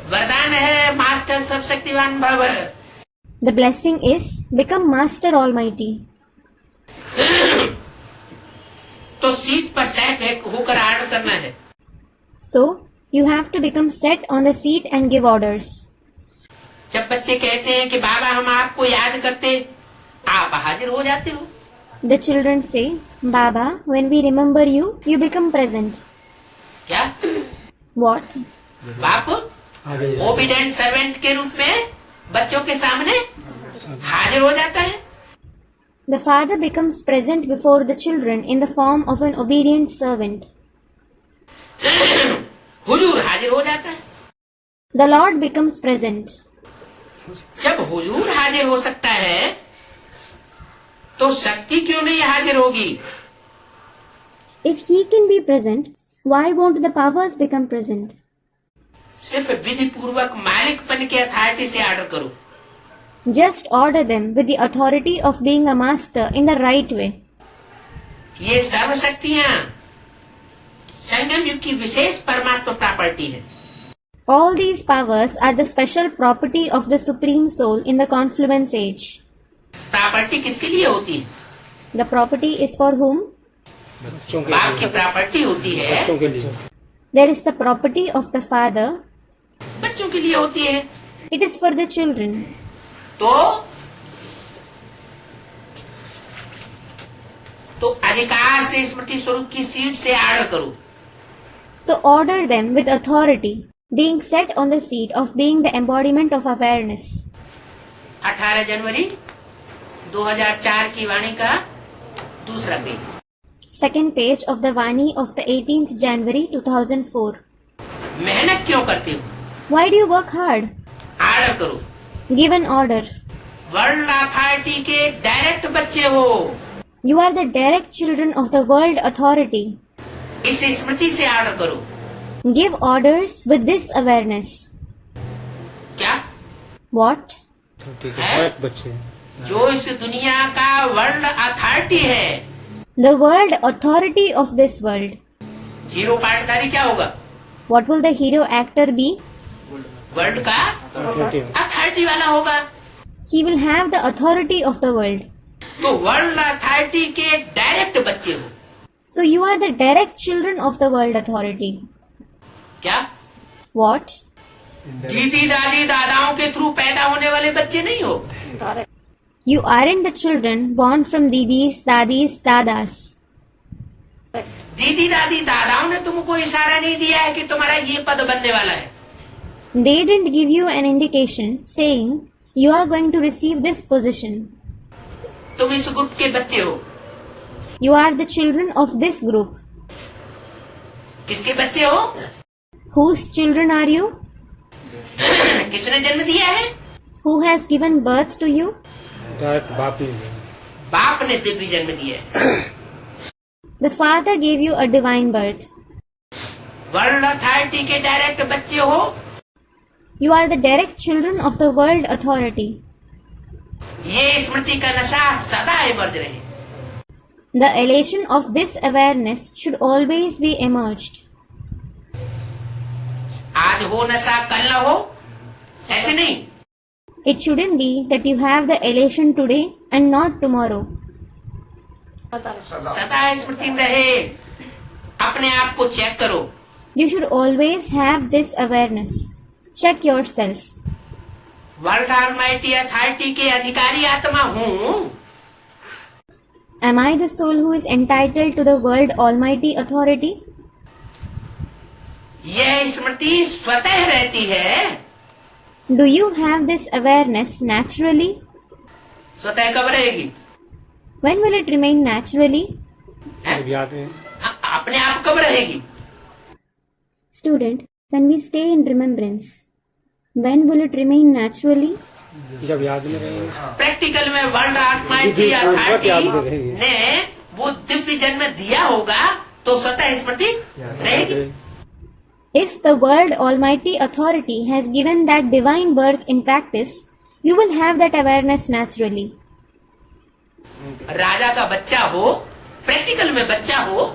वरदान है मास्टर सर्वशक्तिवान भव। The blessing is become Master Almighty. तो सीट पर सेट है होकर ऑर्डर करना है। So, you have to become set on the seat and give orders. जब बच्चे कहते हैं कि बाबा हम आपको याद करते, आप हाजिर हो जाते हो। The children say, Baba, when we remember you, you become present. क्या What? बाप ओबीडेंट सर्वेंट के रूप में बच्चों के सामने हाजिर हो जाता है। The father becomes present before the children in the form of an obedient servant. हुजूर हाजिर हो जाता है। The Lord becomes present. जब हुजूर हाजिर हो सकता है तो शक्ति क्यों नहीं हाजिर होगी? If he can be present, why won't the powers become present? सिर्फ विधि पूर्वक मालिक बन के अथॉरिटी से ऑर्डर करो। Just order them with the authority of being a master in the right way. ये सर्व शक्तियाँ संगम युग की विशेष परमात्मा प्रॉपर्टी है। All these powers are the special property of the Supreme Soul in the Confluence Age. Property किसके लिए होती है? The property is for whom? बच्चों के बाप की लिए, प्रॉपर्टी होती है, बच्चों के लिए। There is the property of the father. बच्चों के लिए होती है। It is for the children. तो अधिकार से स्मृति स्वरूप की सीट से ऑर्डर करो। So order them with authority, being set on the seat of being the embodiment of awareness. 18 जनवरी 2004 की वाणी का दूसरा page. Second page of the Vani of the 18th January 2004. मेहनत क्यों करते हो? Why do you work hard? Order करो। Give an order. World authority के direct बच्चे हो। You are the direct children of the world authority. इस स्मृति से ऑर्डर करो। Give orders with this awareness. क्या? ठीक What? है, है? डायरेक्ट बच्चे। जो इस दुनिया का वर्ल्ड अथॉरिटी है, The world authority of this world. Hero पार्टदारी क्या होगा? What will the hero actor be? World का अथॉरिटी। अथॉरिटी वाला होगा। He will have the authority of the world. तो वर्ल्ड अथॉरिटी के डायरेक्ट बच्चे हो। So you are the direct children of the world authority. क्या? What? दीदी दादी दादाओं के थ्रू पैदा होने वाले बच्चे नहीं हो। You aren't the children born from didis, dadis, dadas. दीदी दादी दादाओं ने तुमको इशारा नहीं दिया है कि तुम्हारा ये पद बनने वाला है। They didn't give you an indication saying you are going to receive this position. तुम इस ग्रुप के बच्चे हो। You are the children of this group. किसके बच्चे हो? Whose children are you? किसने जन्म दिया है? Who has given birth to you? Direct बाप ने दिया। बाप ने दिव्य जन्म दिया है। The Father gave you a divine birth. World authority के डायरेक्ट बच्चे हो। You are the direct children of the world authority. ये स्मृति का नशा सदा वर्ज रहे। The elation of this awareness should always be emerged. आज हो नशा कल न हो, ऐसे नहीं। It shouldn't be that you have the elation today and not tomorrow. सदा स्मृति में रहे। अपने आप को चेक करो। You should always have this awareness. Check yourself. World almighty authority के अधिकारी आत्मा हूँ। Am I the soul who is entitled to the world almighty authority? यह स्मृति स्वतः रहती है। Do you have this awareness naturally? स्वतः कब रहेगी? When will it remain naturally? हैं? जब याद है अपने आप कब रहेगी? Student, when we stay in remembrance, when will it remain naturally? जब याद में रहेंगे। प्रैक्टिकल में वर्ल्ड ऑलमाइटी याद में अथॉरिटी रहेगी। ने वो दिव्य जन्म दिया होगा तो स्वतः स्मृति रहेगी। If the world almighty authority has given that divine birth in practice, you will have that awareness naturally. राजा का बच्चा हो, प्रैक्टिकल में बच्चा हो,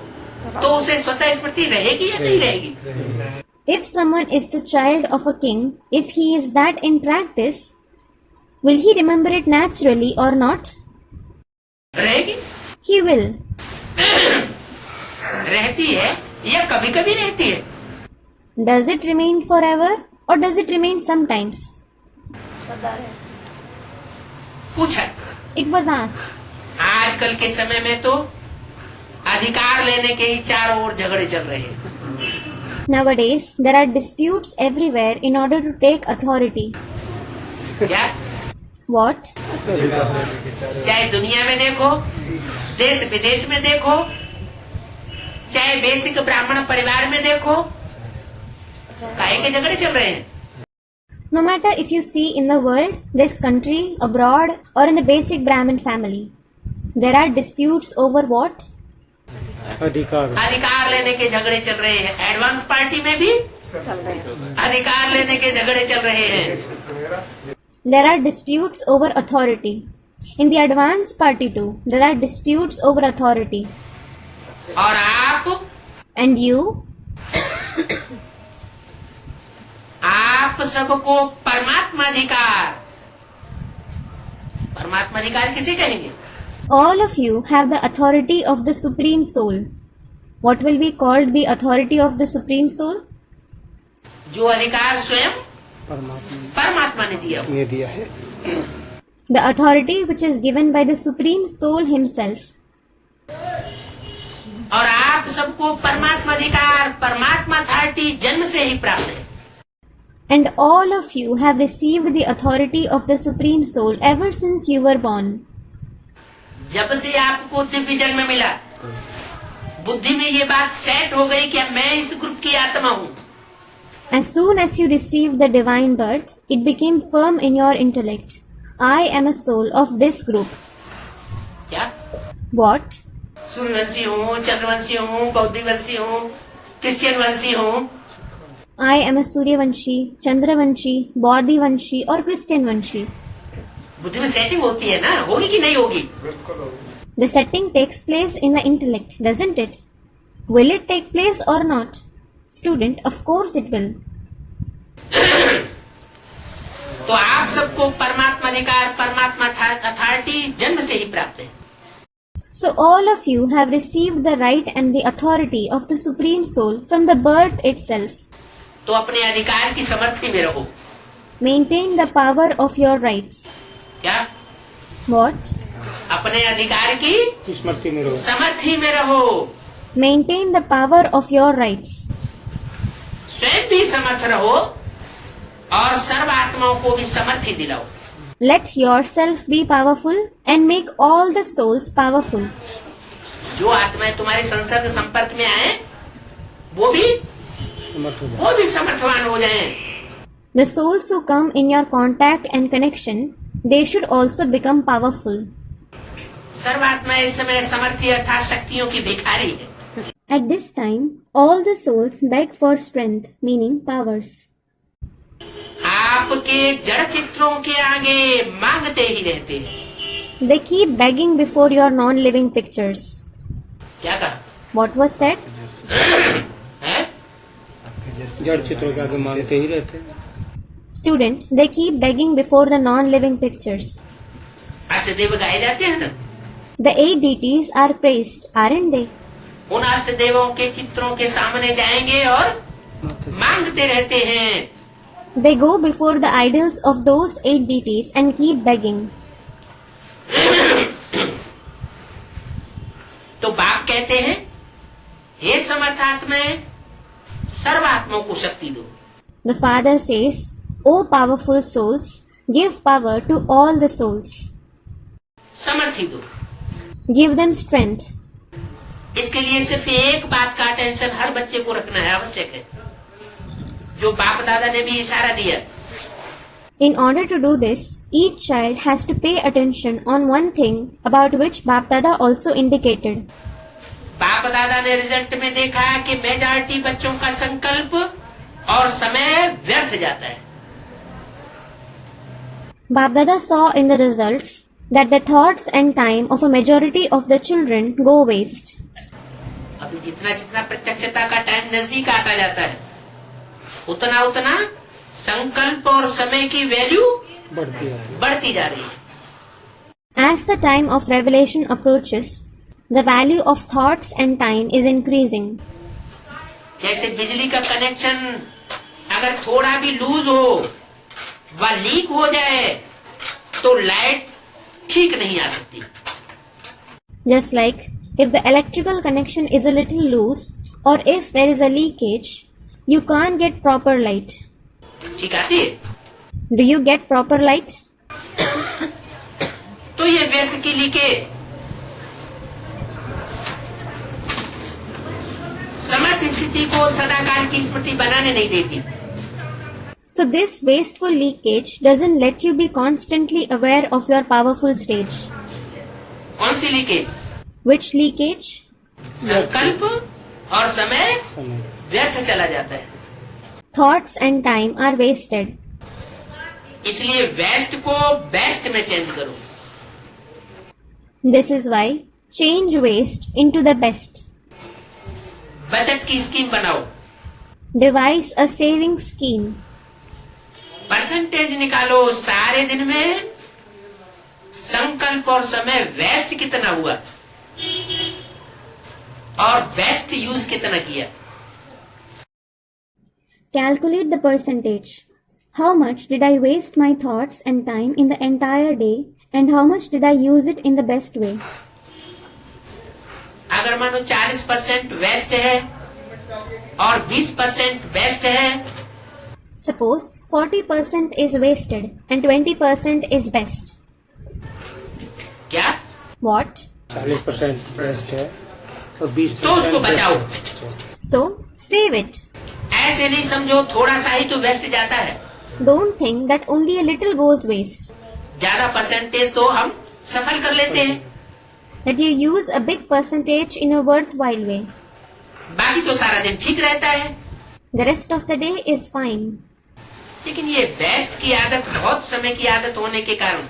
तो उसे स्वतः स्मृति रहेगी या नहीं रहेगी? If someone is the child of a king, if he is that in practice, will he remember it naturally or not? रहेगी। He will. रहती है या कभी कभी रहती है? Does it remain forever or does it remain sometimes? सदा रहे। पूछा। It was asked. आजकल के समय में तो अधिकार लेने के ही चारों ओर झगड़े चल रहे हैं। Nowadays, there are disputes everywhere in order to take authority. क्या? What? चाहे दुनिया में देखो, देश विदेश में देखो, चाहे बेसिक ब्राह्मण परिवार में देखो, काहे के झगड़े चल रहे हैं? No matter if you see in the world, this country, abroad, or in the basic Brahmin family, there are disputes over what? अधिकार। अधिकार लेने के झगड़े चल रहे हैं। एडवांस पार्टी में भी अधिकार लेने के झगड़े चल रहे हैं। There are disputes over authority. In the advance party too, there are disputes over authority. और आप And you? आप सबको परमात्मा अधिकार किसे कहेंगे? All of you have the authority of the Supreme Soul. What will be called the authority of the Supreme Soul? जो अधिकार स्वयं परमात्मा ने दिया हो। ये दिया है। The authority which is given by the Supreme Soul Himself. और आप सबको परमात्मा अधिकार, परमात्मा अथॉरिटी जन्म से ही प्राप्त है। And all of you have received the authority of the Supreme Soul ever since you were born. जब से आपको दिव्य जन्म मिला, बुद्धि में ये बात सेट हो गई कि मैं इस ग्रुप की आत्मा हूँ। As soon as you received the divine birth, it became firm in your intellect. I am a soul of this group. क्या? What? सूर्यवंशी हूँ, चंद्रवंशी हूँ, बौद्धवंशी हूँ, क्रिश्चियन वंशी हूँ। I am a Suryavanshi, Chandravanshi, Bodhivanshi or Christian Vanshi. बुद्धि में setting होती है ना, होगी कि नहीं होगी? The setting takes place in the intellect, doesn't it? Will it take place or not? Student, of course it will. तो आप सबको परमात्मा अधिकार, परमात्मा अथॉरिटी जन्म से ही प्राप्त है। So all of you have received the right and the authority of the Supreme Soul from the birth itself. तो अपने अधिकार की समर्थी में रहो। Maintain the power of your rights. क्या? What? अपने अधिकार की स्मृति में रहो। समर्थी में रहो। Maintain the power of your rights. स्वयं भी समर्थ रहो और सर्व आत्माओं को भी समर्थी दिलाओ। Let yourself be powerful and make all the souls powerful. जो आत्माएं तुम्हारे संसर्ग संपर्क में आए, वो भी समर्थवान हो जाएं। The souls who come in your contact and connection, they should also become powerful. सर्वात्मा इस समय समर्थी अर्थात शक्तियों की भिखारी है। At this time, all the souls beg for strength, meaning powers. आपके जड़ चित्रों के आगे मांगते ही रहते हैं। They keep begging before your non-living pictures. क्या कहा? What was said? है? जड़ चित्रों के आगे मांगते ही रहते हैं। Student, they keep begging before the non-living pictures. अष्टदेव गाए जाते हैं ना, The 8 deities are praised, aren't they? उन अष्टदेवों के चित्रों के सामने जाएंगे और मांगते रहते हैं। They go before the idols of those 8 deities and keep begging. तो बाप कहते हैं, हे समर्थात्माएं, सर्वात्माओं को शक्ति दो। The Father says, O powerful souls, give power to all the souls. समर्थी दो। Give them strength. इसके लिए सिर्फ एक बात का टेंशन हर बच्चे को रखना है, आवश्यक है, जो बाप दादा ने भी इशारा दिया। In order to do this, each child has to pay attention on one thing about which Bap Dada also indicated. बाप दादा ने रिजल्ट में देखा कि मेजॉरिटी बच्चों का संकल्प और समय व्यर्थ जाता है। Bap Dada saw in the results that the thoughts and time of a majority of the children go waste. अभी जितना जितना प्रत्यक्षता का टाइम नजदीक आता जाता है, उतना उतना संकल्प और समय की वैल्यू बढ़ती जा रही है। As the time of revelation approaches, the value of thoughts and time is increasing. जैसे बिजली का कनेक्शन अगर थोड़ा भी लूज हो व लीक हो जाए तो लाइट ठीक नहीं आ सकती। Just like if the electrical connection is a little loose or if there is a leakage, you can't get proper light. ठीक आती है? Do you get proper light? तो ये व्यर्थ की लीकेज समर्थ स्थिति को सदाकाल की स्मृति बनाने नहीं देती। So this wasteful leakage doesn't let you be constantly aware of your powerful stage. कौन सी लीकेज? Which leakage? संकल्प और समय व्यर्थ चला जाता है। Thoughts and time are wasted. इसलिए वेस्ट को बेस्ट में चेंज करो। This is why change waste into the best. बचत की स्कीम बनाओ। Devise a saving scheme. Percentage निकालो सारे दिन में संकल्प और समय वेस्ट कितना हुआ और बेस्ट यूज कितना किया। Calculate the percentage. How much did I waste my thoughts and time in the entire day and how much did I use it in the best way? अगर मानो 40% वेस्ट है और 20% best है, Suppose 40% is wasted and 20% is best. क्या? What? 40% best है और 20% तो उसको बचाओ। So, save it. ऐसे नहीं समझो थोड़ा सा ही तो वेस्ट जाता है, Don't think that only a little goes waste. ज्यादा परसेंटेज तो हम सफल कर लेते हैं, That you use a big percentage in a worthwhile way. बाकी तो सारा दिन ठीक रहता है। The rest of the day is fine. लेकिन ये बेस्ट की आदत बहुत समय की आदत होने के कारण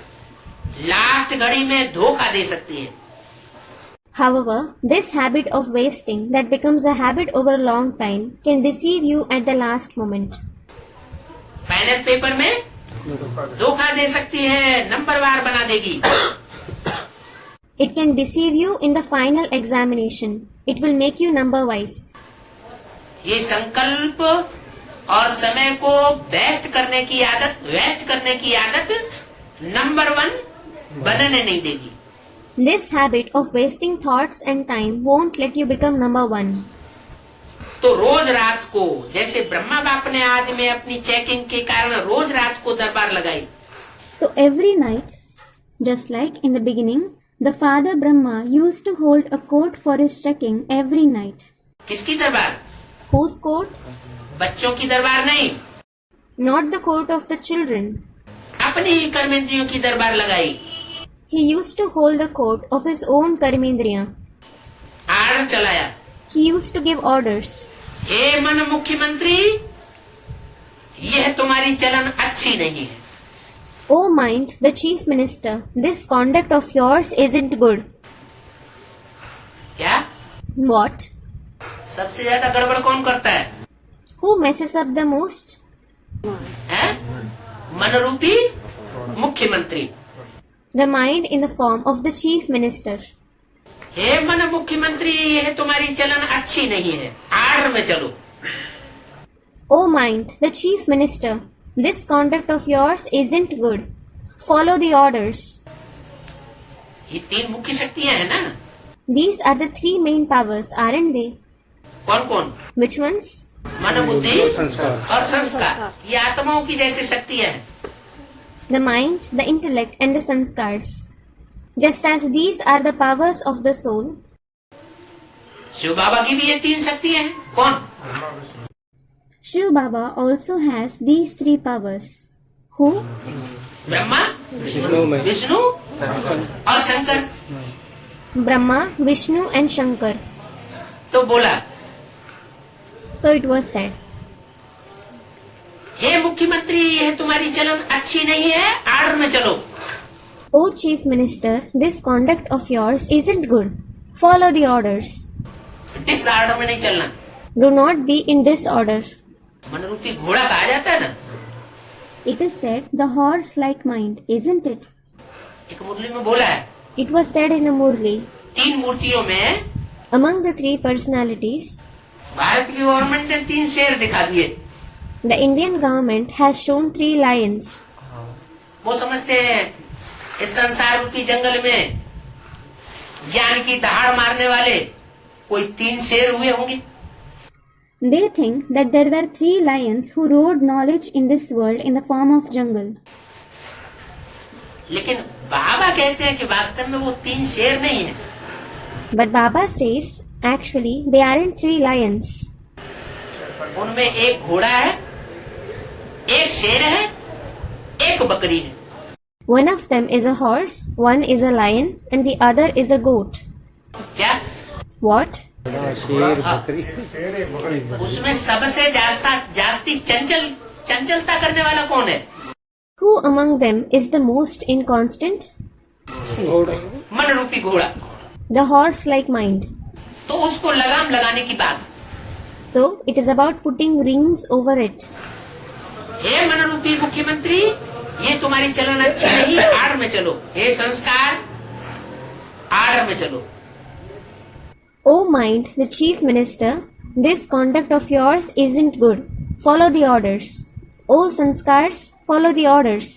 लास्ट घड़ी में धोखा दे सकती है। However, this habit of wasting that becomes a habit over a long time can deceive you at the last moment. Final paper में धोखा दे सकती है, नंबरवार बना देगी। It can deceive you in the final examination. It will make you number wise. ये संकल्प और समय को बेस्ट करने की आदत, वेस्ट करने की आदत नंबर 1 बनने नहीं देगी। This habit of wasting thoughts and time won't let you become number 1. तो रोज रात को, जैसे ब्रह्मा बाप ने आज में अपनी चेकिंग के कारण रोज रात को दरबार लगाई, So every night, just like in the beginning, the Father Brahma used to hold a court for his checking every night. किसकी दरबार? Whose court? बच्चों की दरबार नहीं, not the court of the children. अपनी ही कर्मेंद्रियों की दरबार लगाई। He used to hold the court of his own Karmendriya. Order चलाया। He used to give orders. हे मन मुख्यमंत्री, यह तुम्हारी चलन अच्छी नहीं है। O mind, the chief minister, this conduct of yours isn't good. क्या? What? सबसे ज्यादा गड़बड़ कौन करता है? Who messes up the most? हैं? मनरूपी मुख्यमंत्री। The mind in the form of the chief minister. हे मन मुख्यमंत्री, यह तुम्हारी चलन अच्छी नहीं है, आर्डर में चलो। O mind, the chief minister, this conduct of yours isn't good. Follow the orders. ये तीन मुख्य शक्तियां हैं ना? These are the three main powers, aren't they? कौन कौन? Which ones? मन, बुद्धि संस्कार। और संस्कार। ये आत्माओं की जैसे शक्तियां हैं। The mind, the intellect and the sanskars. Just as these are the powers of the soul, Shiv बाबा की भी ये तीन शक्तियां हैं। कौन? Shiv Baba also has these three powers. Who? Brahma, Vishnu में विष्णु और Shankar. Brahma, Vishnu and Shankar. तो बोला, So it was said, हे मुख्यमंत्री, यह तुम्हारी चलन अच्छी नहीं है, आर्डर में चलो। O chief minister, this conduct of yours isn't good. Follow the orders. इस आर्डर में नहीं चलना। Do not be in disorder. मनरूपी घोड़ा कहा जाता है ना। It is said, the horse-like mind, isn't it? एक मुरली में बोला है, It was said in a Murli. तीन मूर्तियों में Among the three personalities, Bharat की गवर्नमेंट ने तीन शेर दिखा दिए। the Indian government has shown 3 lions. वो समझते हैं इस संसार रूपी जंगल में ज्ञान की दहाड़ मारने वाले कोई तीन शेर हुए होंगे। They think that there were 3 lions who rode knowledge in this world in the form of jungle. लेकिन बाबा कहते हैं कि वास्तव में वो तीन शेर नहीं है। But Baba says, actually, they aren't 3 lions. उनमें एक घोड़ा है, एक शेर है, एक बकरी है। One of them is a horse, one is a lion, and the other is a goat. क्या? What? शेर बकरी। उसमें सबसे जास्ती चंचलता करने वाला कौन है? Who among them is the most inconstant? मन रूपी घोड़ा। The horse-like mind. तो उसको लगाम लगाने की बात। So, it is about putting rings over it. हे मन रूपी मुख्यमंत्री, ये तुम्हारी चलन अच्छी नहीं, आर्डर में चलो। हे संस्कार, आर्डर में चलो। O mind, the chief minister, this conduct of yours isn't good. Follow the orders. O sanskars, follow the orders.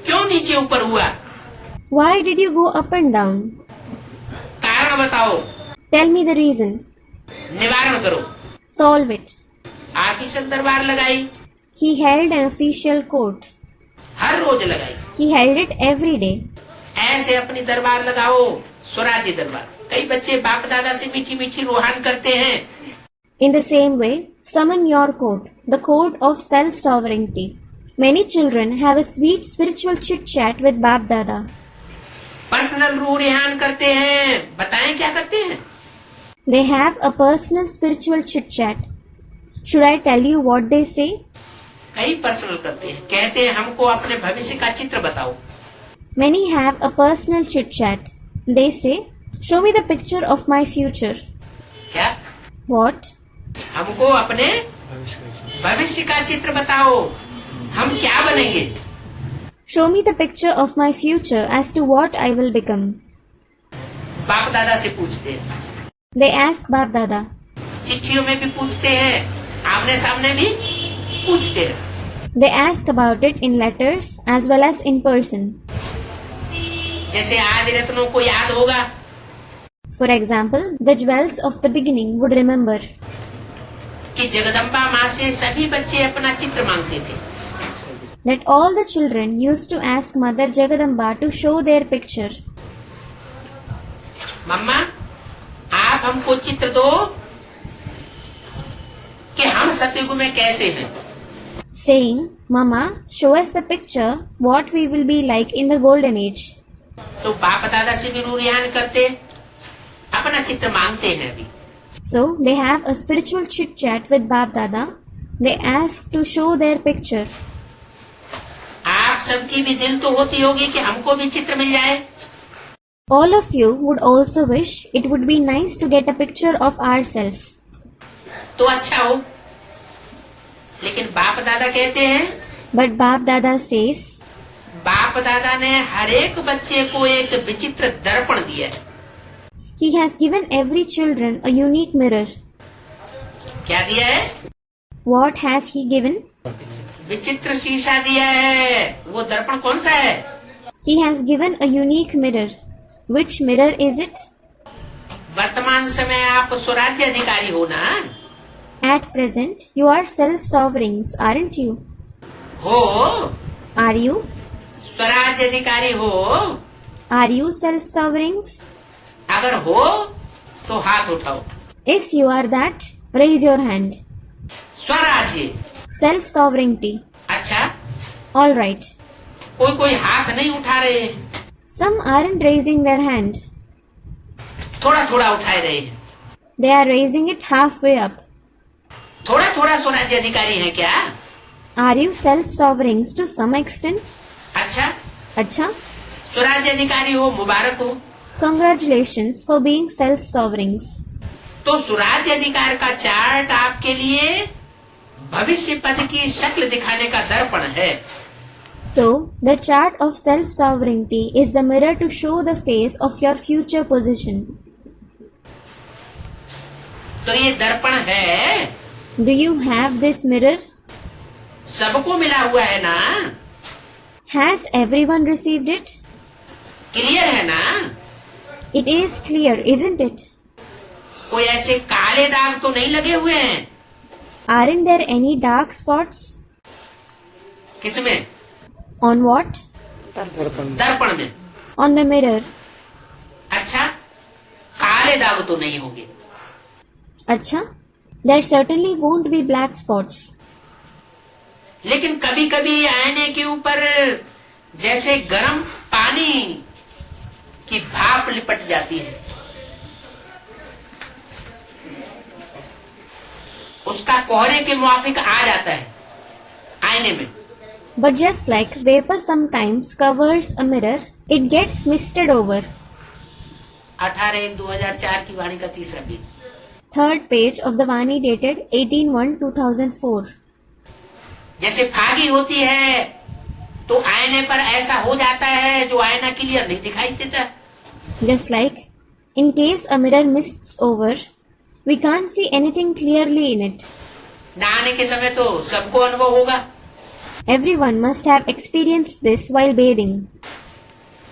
क्यों नीचे ऊपर हुआ? Why did you go up and down? कारण बताओ, Tell me the reason. निवारण करो। Solve it. ऑफिशियल दरबार लगाई, He held an official court. हर रोज लगाई। He held it every day. ऐसे अपनी दरबार लगाओ, स्वराज्य दरबार। कई बच्चे बाप दादा से मीठी मीठी रूहान करते हैं। In the same way, summon your court, the court of self-sovereignty. Many children have a sweet spiritual chit-chat with Bap Dada. Personal रू रिहान करते हैं। बताएं क्या करते हैं? They have a personal spiritual chit-chat. Should I tell you what they say? कई personal करते हैं, कहते हैं हमको अपने भविष्य का चित्र बताओ। Many have a personal chit-chat. They say, show me the picture of my future. क्या? What? हमको अपने भविष्य का चित्र बताओ, हम क्या बनेंगे? Show me the picture of my future as to what I will become. बाप दादा से पूछते हैं, They ask Bap Dada. चिट्ठियों में भी पूछते हैं, आमने सामने भी पूछते हैं। They ask about it in letters as well as in person. जैसे आदि रत्नों को याद होगा, For example, the jewels of the beginning would remember कि जगदम्बा माँ से सभी बच्चे अपना चित्र मांगते थे। that all the children used to ask Mother Jagadamba to show their picture. मम्मा, आप हमको चित्र दो कि हम सतयुग में कैसे हैं। saying, Mama, show us the picture what we will be like in the golden age. तो बाप दादा से भी रूरियान करते, अपना चित्र मांगते हैं अभी। So they have a spiritual chit chat with Bap Dada. They ask to show their picture. आप सबकी भी दिल तो होती होगी कि हमको भी चित्र मिल जाए। All of you would also wish it would be nice to get a picture of ourselves. तो अच्छा हो, लेकिन बाप दादा कहते हैं, But Bap Dada says, बाप दादा ने हर एक बच्चे को एक विचित्र दर्पण दिया है। He has given every children a unique mirror. क्या दिया है? What has he given? विचित्र शीशा दिया है। वो दर्पण कौन सा है? He has given a unique mirror. Which mirror is it? वर्तमान समय आप स्वराज्य अधिकारी हो ना? At present, you are self-sovereigns, aren't you? हो। Are you? स्वराज्य अधिकारी हो। Are you self-sovereigns? अगर हो तो हाथ उठाओ। If you are that, raise your hand. स्वराज्य। Self-sovereignty. अच्छा, All right. कोई कोई हाथ नहीं उठा रहे हैं, Some aren't raising their hand. थोड़ा थोड़ा उठाए रहे हैं। They are raising it halfway up. थोड़ा थोड़ा स्वराज्य अधिकारी हैं क्या? Are you self-sovereigns to some extent? अच्छा, Acha, स्वराज्य अधिकारी हो, मुबारक हो। congratulations for being self-sovereigns. तो स्वराज्य अधिकार का चार्ट आपके लिए भविष्य पद की शक्ल दिखाने का दर्पण है। So, the chart of self-sovereignty is the mirror to show the face of your future position. तो ये दर्पण है, Do you have this mirror? सबको मिला हुआ है ना? Has everyone received it? Clear है ना? It is clear, isn't it? कोई ऐसे काले दाग तो नहीं लगे हुए हैं? Aren't there any dark spots? किसमें? On what? दर्पण में। On the mirror. अच्छा, काले दाग तो नहीं होंगे। Acha, there certainly won't be black spots. लेकिन कभी कभी आईने के ऊपर जैसे गर्म पानी की भाप लिपट जाती है, उसका कोहरे के मुआफिक आ जाता है आईने में। But just like vapor sometimes covers a mirror, it gets misted over. 18/1/2004 की वाणी का तीसरा page. Third page of the Vani dated 18/1/2004. जैसे फागी होती है तो आईने पर ऐसा हो जाता है जो आईना क्लियर नहीं दिखाई देता। Just like, in case a mirror mists over, we can't see anything clearly in it. नहाने के समय तो सबको अनुभव होगा। Everyone must have experienced this while bathing.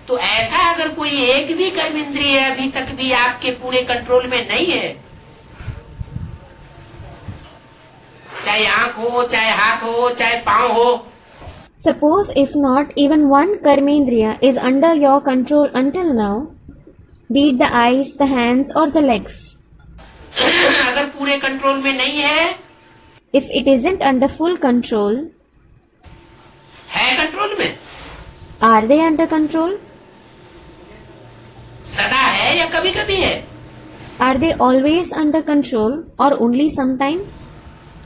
तो ऐसा अगर कोई एक भी कर्म इंद्रिय अभी तक भी आपके पूरे कंट्रोल में नहीं है, चाहे आंख हो, चाहे हाथ हो, चाहे पांव हो, Suppose if not even one karmendriya is under your control until now, be it the eyes, the hands or the legs. अगर पूरे कंट्रोल में नहीं है, If it isn't under full control, है कंट्रोल में, are they under control? सदा है या कभी कभी है? Are they always under control or only sometimes?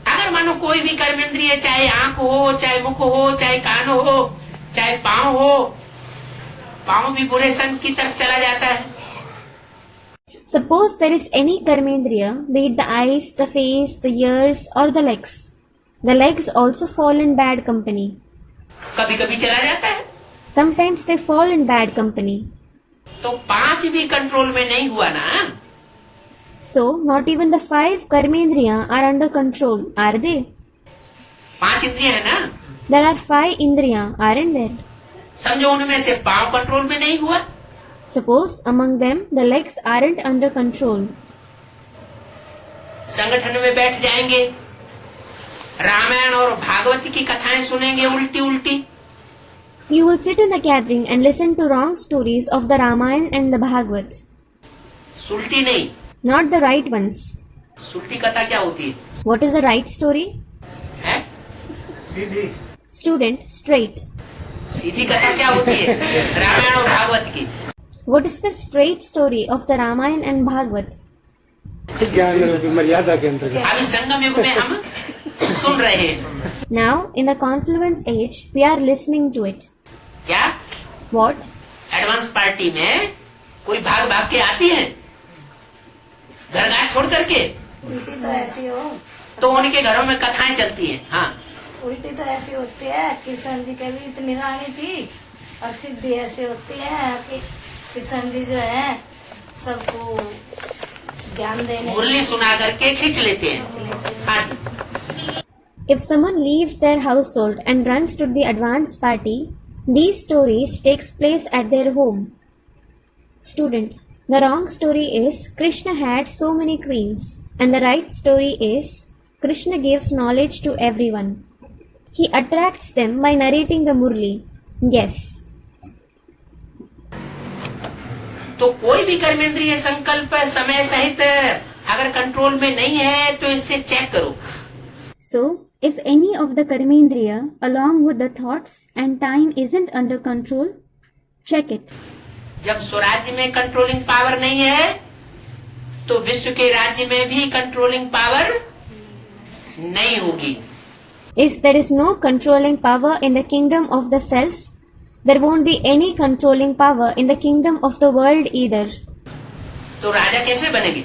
अगर मानो कोई भी कर्मेंद्रिय, चाहे आंख हो, चाहे मुख हो, चाहे कान हो, चाहे पांव हो, पांव भी बुरे संग की तरफ चला जाता है। Suppose there is any karmendriya, be it the eyes, the face, the ears or the legs. The legs also fall in bad company. कभी कभी चला जाता है। Sometimes they fall in bad company. तो 5 भी कंट्रोल में नहीं हुआ ना? So, not even the 5 karmendriya are under control, are they? 5 इंद्रिय है ना? There are 5 indriya, aren't there? समझो उनमें से पांव कंट्रोल में नहीं हुआ, Suppose among them the legs aren't under control. संगठन में बैठ जाएंगे, रामायण और भागवत की कथाएं सुनेंगे उल्टी उल्टी, You will sit in the gathering and listen to wrong stories of the Ramayana and the Bhagavad. सुल्टी नहीं। Not the right ones. सुल्टी कथा क्या होती है? What is the right story? है Student, straight. सीधी कथा क्या होती है? रामायण और भागवत की। What is the straight story of the Ramayana and Bhagavad? ज्ञान रूपी मर्यादा के अंतर्गत। अभी संगम युग में हम सुन रहे हैं। Now, in the confluence age, we are listening to it. क्या? What? एडवांस पार्टी में कोई भाग भाग के आती है घर गांव छोड़ करके, उल्टी तो ऐसी हो, तो उनके घरों में कथाएं चलती हैं। हाँ, उल्टी तो ऐसी होती है। किशन जी के भी इतनी रानी थी, और सिद्धि ऐसी होती है कि किशन जी जो है सबको ज्ञान देने मुरली सुना करके खींच लेते हैं। हाँ जी। If someone leaves their household and runs to the advance party, these stories takes place at their home. Student, the wrong story is Krishna had so many queens, and the right story is Krishna gives knowledge to everyone. He attracts them by narrating the Murli. Yes. तो कोई भी कर्मेंद्रिय संकल्प समय सहित अगर control में नहीं है तो इससे चेक करो। So, if any of the karmendriya along with the thoughts and time isn't under control, check it. जब स्वराज्य में कंट्रोलिंग पावर नहीं है तो विश्व के राज्य में भी कंट्रोलिंग पावर नहीं होगी। If there is no controlling power in the kingdom of the self, there won't be any controlling power in the kingdom of the world either. तो राजा कैसे बनेंगे?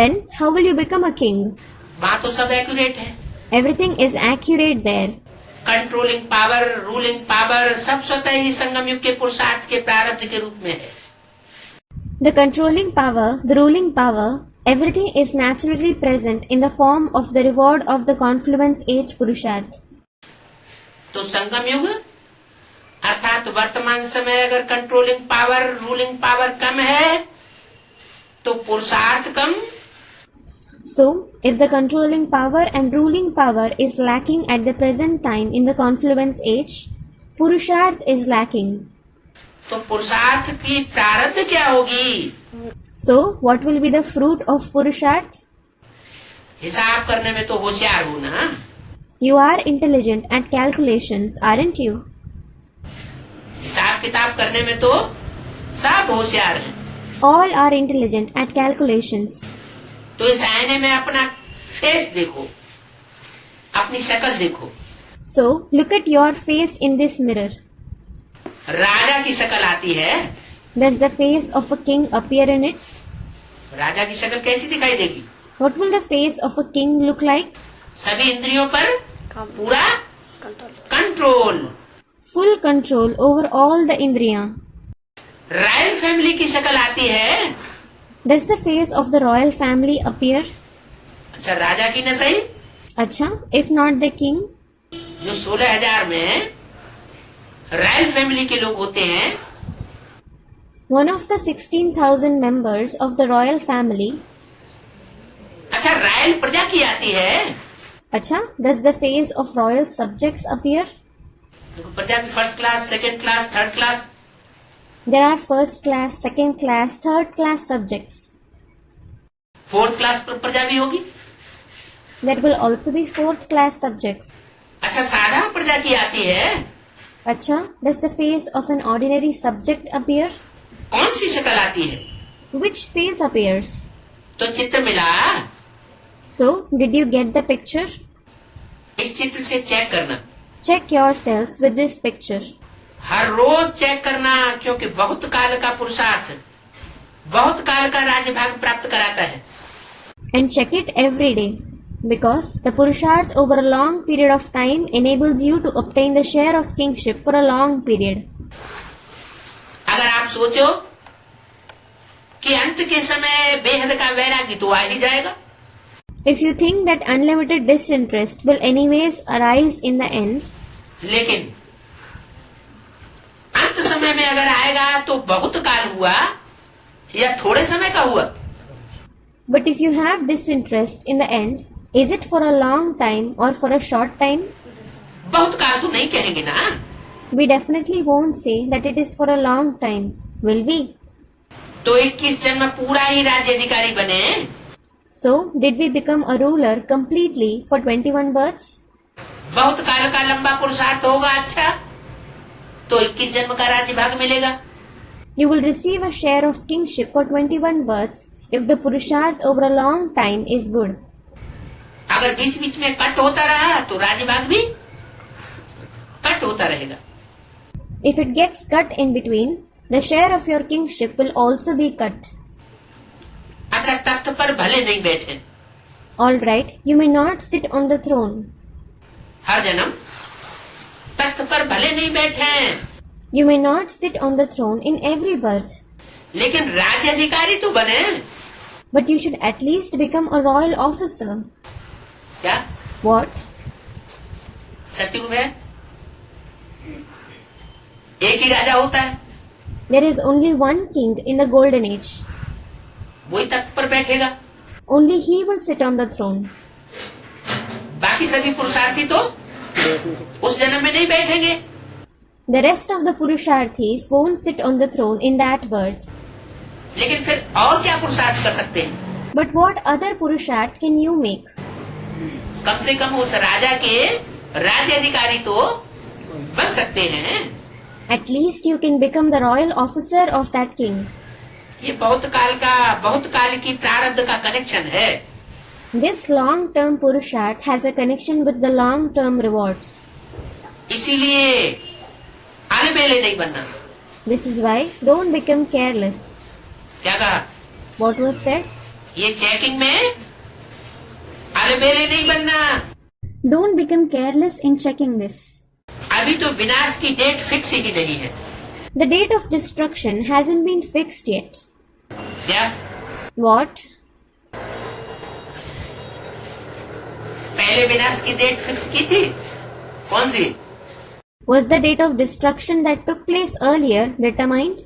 Then, how will you become a king? वहाँ तो सब accurate है। Everything is accurate there. Controlling power, ruling power सब स्वतः ही संगम युग के पुरुषार्थ के प्रारब्ध के रूप में है। The controlling power, the ruling power, everything is naturally present in the form of the reward of the confluence age Purusharth. तो संगम युग अर्थात वर्तमान समय अगर कंट्रोलिंग पावर, रूलिंग पावर कम है तो पुरुषार्थ कम। So, if the controlling power and ruling power is lacking at the present time in the confluence age, Purusharth is lacking. तो पुरुषार्थ की प्रारब्ध क्या होगी? So, what will be the fruit of Purusharth? हिसाब करने में तो होशियार हो ना। You are intelligent at calculations, aren't you? हिसाब किताब करने में तो सब होशियार हैं। All are intelligent at calculations. तो इस आईने में अपना फेस देखो, अपनी शक्ल देखो। So, look at your face in this mirror. राजा की शक्ल आती है, Does the face of a king appear in it? राजा की शक्ल कैसी दिखाई देगी? What will the face of a king look like? सभी इंद्रियों पर पूरा control. Full control over all the indriya. Royal family की शक्ल आती है। Does the face of the royal family appear? अच्छा, राजा की न सही, Acha, if not the king, जो 16,000 में रॉयल फैमिली के लोग होते हैं, one of the 16,000 members of the royal family. अच्छा रॉयल प्रजा की आती है। Acha, does the face of royal subjects appear? देखो, प्रजा भी first class, second class, third class. There are first class, second class, third class subjects. Fourth class प्रजा भी होगी। There will also be fourth class subjects. अच्छा, साधारण प्रजा की आती है। Acha, does the face of an ordinary subject appear? कौन सी शक्ल आती है? Which face appears? तो चित्र मिला। So, did you get the picture? इस चित्र से चेक करना, Check yourselves with this picture. हर रोज चेक करना, क्योंकि बहुत काल का पुरुषार्थ बहुत काल का राज्य भाग प्राप्त कराता है। And check it every day, because the Purusharth over a long period of time enables you to obtain the share of kingship for a long period. अगर आप सोचो कि अंत के समय बेहद का वैराग्य तो आ ही जाएगा, If you think that unlimited disinterest will anyways arise in the end, लेकिन अंत समय में अगर आएगा तो बहुत काल हुआ या थोड़े समय का हुआ? but if you have disinterest in the end, is it for a long time or for a short time? बहुत काल तो नहीं कहेंगे ना। We definitely won't say that it is for a long time, will we? तो 21 जन्म पूरा ही राज्य अधिकारी बने। So, did we become a ruler completely for 21 births? बहुत काल का लंबा पुरुषार्थ होगा अच्छा तो 21 जन्म का राज्य भाग मिलेगा। You will receive a share of kingship for 21 births if the Purusharth over a long time is good. अगर बीच बीच में कट होता रहा तो राज्य भाग भी कट होता रहेगा। If it gets cut in between, the share of your kingship will also be cut. अच्छा, तख्त पर भले नहीं बैठे, Alright, you may not sit on the throne. हर जन्म तख्त पर भले नहीं बैठे, You may not sit on the throne in every birth. लेकिन राज्य अधिकारी तो बने। But you should at least become a royal officer. क्या What? सतयुग में एक ही राजा होता है, There is only one king in the golden age. वही तख्त पर बैठेगा, Only he will sit on the throne. बाकी सभी पुरुषार्थी तो उस जन्म में नहीं बैठेंगे। The rest of the Purusharthis won't sit on the throne in that birth. लेकिन फिर और क्या पुरुषार्थ कर सकते हैं? But what other Purusharth can you make? कम से कम उस राजा के राज्य अधिकारी तो बन सकते हैं। At least you can become the royal officer of that king. ये बहुत काल की प्रारब्ध का कनेक्शन है। This long-term Purusharth has a connection with the long-term rewards. इसीलिए आलबेले नहीं बनना। This is why don't become careless. क्या कहा? What was said? ये चेकिंग में आलबेले नहीं बनना। Don't become careless in checking this. अभी तो विनाश की डेट फिक्स ही नहीं है। The date of destruction hasn't been fixed yet. क्या? What? पहले विनाश की डेट फिक्स की थी, कौन सी? Was the date of destruction that took place earlier determined?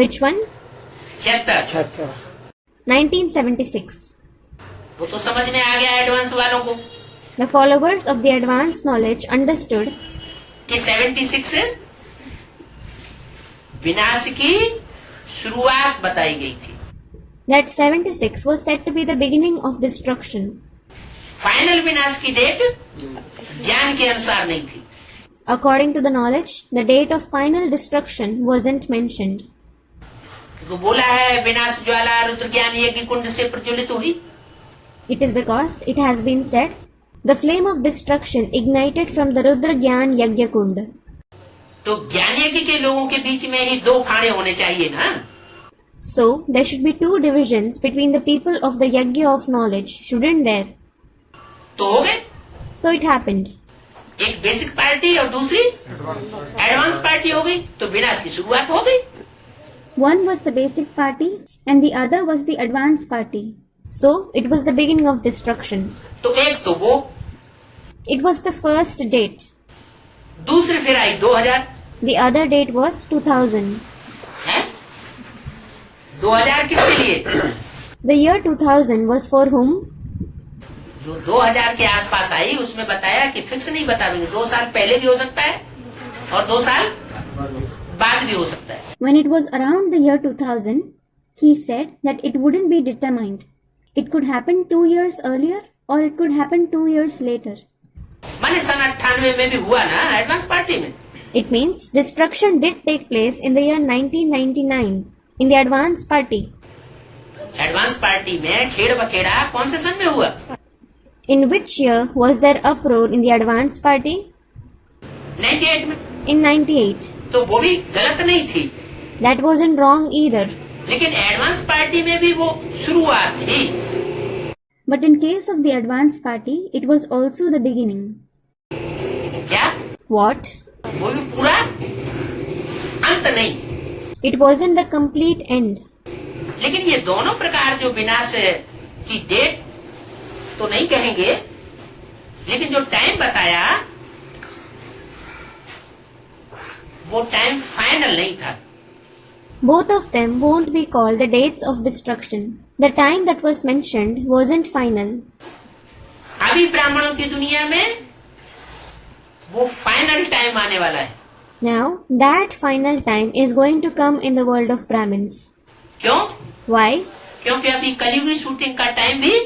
Which one? 76। 1976. वो तो समझ में आ गया एडवांस वालों को The followers of the advanced knowledge understood कि 76 विनाश की शुरुआत बताई गई थी। that 76 was said to be the beginning of destruction. Final विनाश की डेट ज्ञान के अनुसार नहीं थी। According to the knowledge, the date of final destruction wasn't mentioned. तो बोला है विनाश ज्वाला रुद्र ज्ञान यज्ञ कुंड से प्रज्वलित हुई। It is because it has been said, the flame of destruction ignited from the Rudra Gyan Yagya Kund. तो ज्ञान यज्ञ के लोगों के बीच में ही दो खाने होने चाहिए ना। So, there should be two divisions between the people of the Yagya of knowledge, shouldn't there? तो हो गए, So it happened. एक बेसिक पार्टी और दूसरी एडवांस पार्टी हो गई, तो विनाश की शुरुआत हो गई। One was the basic party and the other was the advanced party. So, it was the beginning of destruction. तो एक तो वो, It was the first date. दूसरी फिर आई 2000 The other date was 2000. है। 2000 किसके लिए? The year 2000 was for whom? जो 2000 के आसपास आई उसमें बताया कि फिक्स नहीं बताएंगे, 2 साल पहले भी हो सकता है और 2 साल बाद भी हो सकता है। When it was around the year 2000, he said that it wouldn't be determined. It could happen 2 years earlier or it could happen 2 years later. माने सन 98 में भी हुआ ना एडवांस पार्टी में। It means destruction did take place in the year 1999 in the advanced party. Advance party में खेड़ बखेड़ा कौन से सन में हुआ? In which year was there uproar in the advanced party? 98 में। In 98. तो वो भी गलत नहीं थी, That wasn't wrong either. लेकिन एडवांस पार्टी में भी वो शुरुआत थी। But in case of the advanced party, it was also the beginning. क्या? What? वो भी पूरा अंत नहीं, It wasn't the complete end. लेकिन ये दोनों प्रकार जो विनाश की डेट तो नहीं कहेंगे, लेकिन जो टाइम बताया वो टाइम फाइनल नहीं था। Both of them won't be called the dates of destruction. The time that was mentioned wasn't final. अभी ब्राह्मणों की दुनिया में वो फाइनल टाइम आने वाला है। Now, that final time is going to come in the world of Brahmins. क्यों? Why? क्योंकि अभी कलयुगी शूटिंग का टाइम भी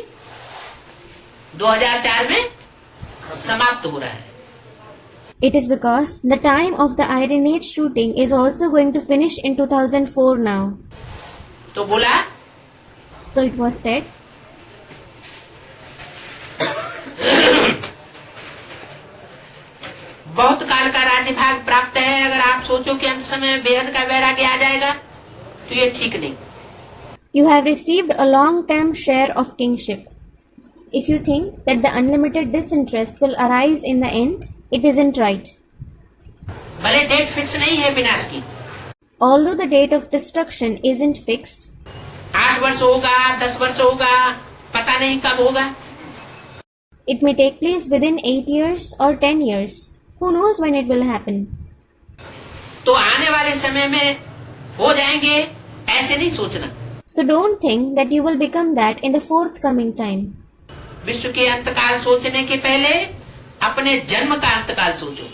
2004 में समाप्त हो रहा है। It is because the time of the Iron Age shooting is also going to finish in 2004 now. तो बोला So it was said, बहुत काल का राज्य भाग प्राप्त है। अगर आप सोचो कि अंत समय में बेहद का वैराग्य आ जाएगा तो ये ठीक नहीं। you have received a long-term share of kingship. If you think that the unlimited disinterest will arise in the end, it isn't right. भले डेट फिक्स नहीं है विनाश की, Although the date of destruction isn't fixed, 8 वर्ष होगा, 10 वर्ष होगा, पता नहीं कब होगा। it may take place within 8 years or 10 years. Who knows when it will happen? तो आने वाले समय में हो जाएंगे ऐसे नहीं सोचना। So don't think that you will become that in the forthcoming time. विश्व के अंतकाल सोचने के पहले अपने जन्म का अंतकाल सोचो।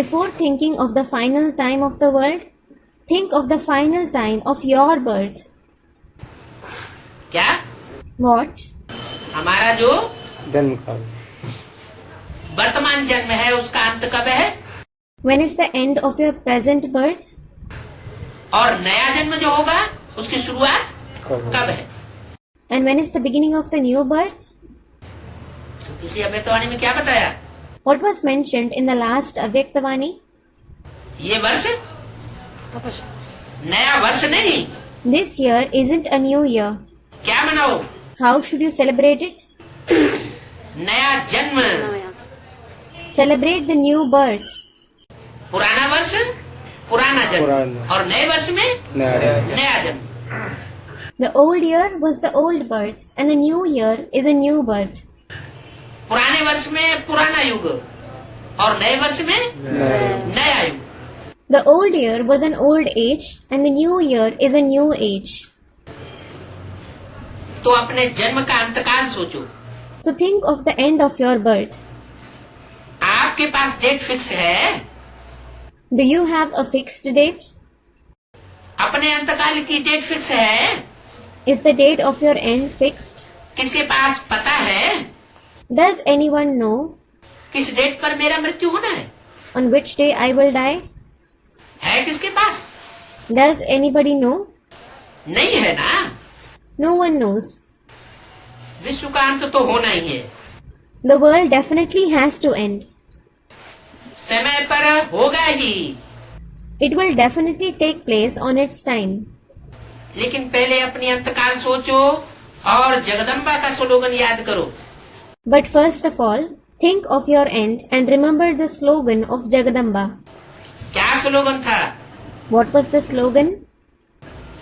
Before thinking of the final time of the world, think of the final time of your birth. क्या What? हमारा जो जन्म काल। वर्तमान जन्म है उसका अंत कब है, When is the end of your present birth? और नया जन्म जो होगा उसकी शुरुआत कब है। And when is the beginning of the new birth? इसी अव्यक्तवाणी में क्या बताया, What was mentioned in the last Avyaktavani? ये वर्ष नया वर्ष नहीं, This year isn't a new year. क्या मनाओ, How should you celebrate it? नया जन्म। Celebrate the new birth. पुराना वर्ष पुराना जन्म पुराना। और नए वर्ष में नया नया जन्म। The old year was the old birth and the new year is a new birth. पुराने वर्ष में पुराना युग और नए वर्ष में नया युग। The old year was an old age and the new year is a new age. तो अपने जन्म का अंतकाल सोचो। So think of the end of your birth. आपके पास डेट फिक्स है, Do you have a fixed date? अपने अंतकाल की date fix है, Is the date of your end fixed? किसके पास पता है Does anyone know किस डेट पर मेरा मृत्यु होना है, on which day I will die? है किसके पास, Does anybody know? नहीं है ना। No one knows. विश्व का अंत तो होना ही है, The world definitely has to end. समय पर होगा ही, It will definitely take place on its time. लेकिन पहले अपनी अंतकाल सोचो और जगदम्बा का स्लोगन याद करो। But first of all, think of your end and remember the slogan of Jagadamba. क्या स्लोगन था, What was the slogan?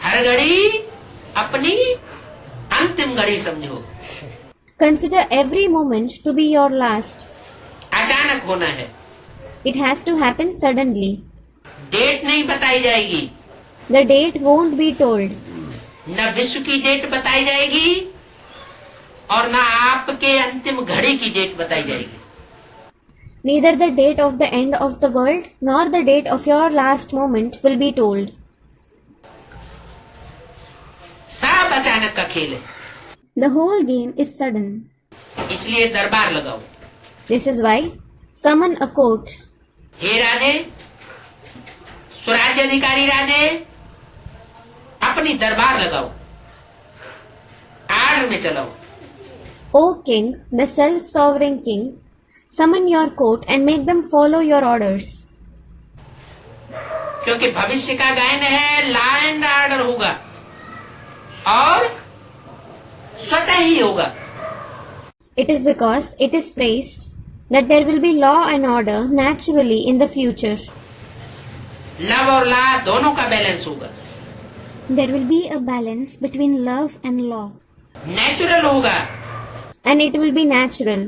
हर घड़ी अपनी अंतिम घड़ी समझो। Consider every moment to be your last. अचानक होना है, It has to happen suddenly. Date नहीं बताई जाएगी, The date won't be told. न विश्व की डेट बताई जाएगी और न आपके अंतिम घड़ी की डेट बताई जाएगी। Neither the date of the end of the world nor the date of your last moment will be told. सब अचानक का खेल है, The whole game is sudden. इसलिए दरबार लगाओ। This is why summon a court. हे राजे, स्वराज्य अधिकारी राजे, अपनी दरबार लगाओ, आर्डर में चलाओ। O king, the self-sovereign king, summon your court and make them follow your orders. क्योंकि भविष्य का गायन है, लॉ एंड ऑर्डर होगा और स्वतः ही होगा। It is because it is praised that there will be law and order naturally in the future. Love और ला दोनों का बैलेंस होगा, There will be a balance between love and law. Natural होगा। And it will be natural.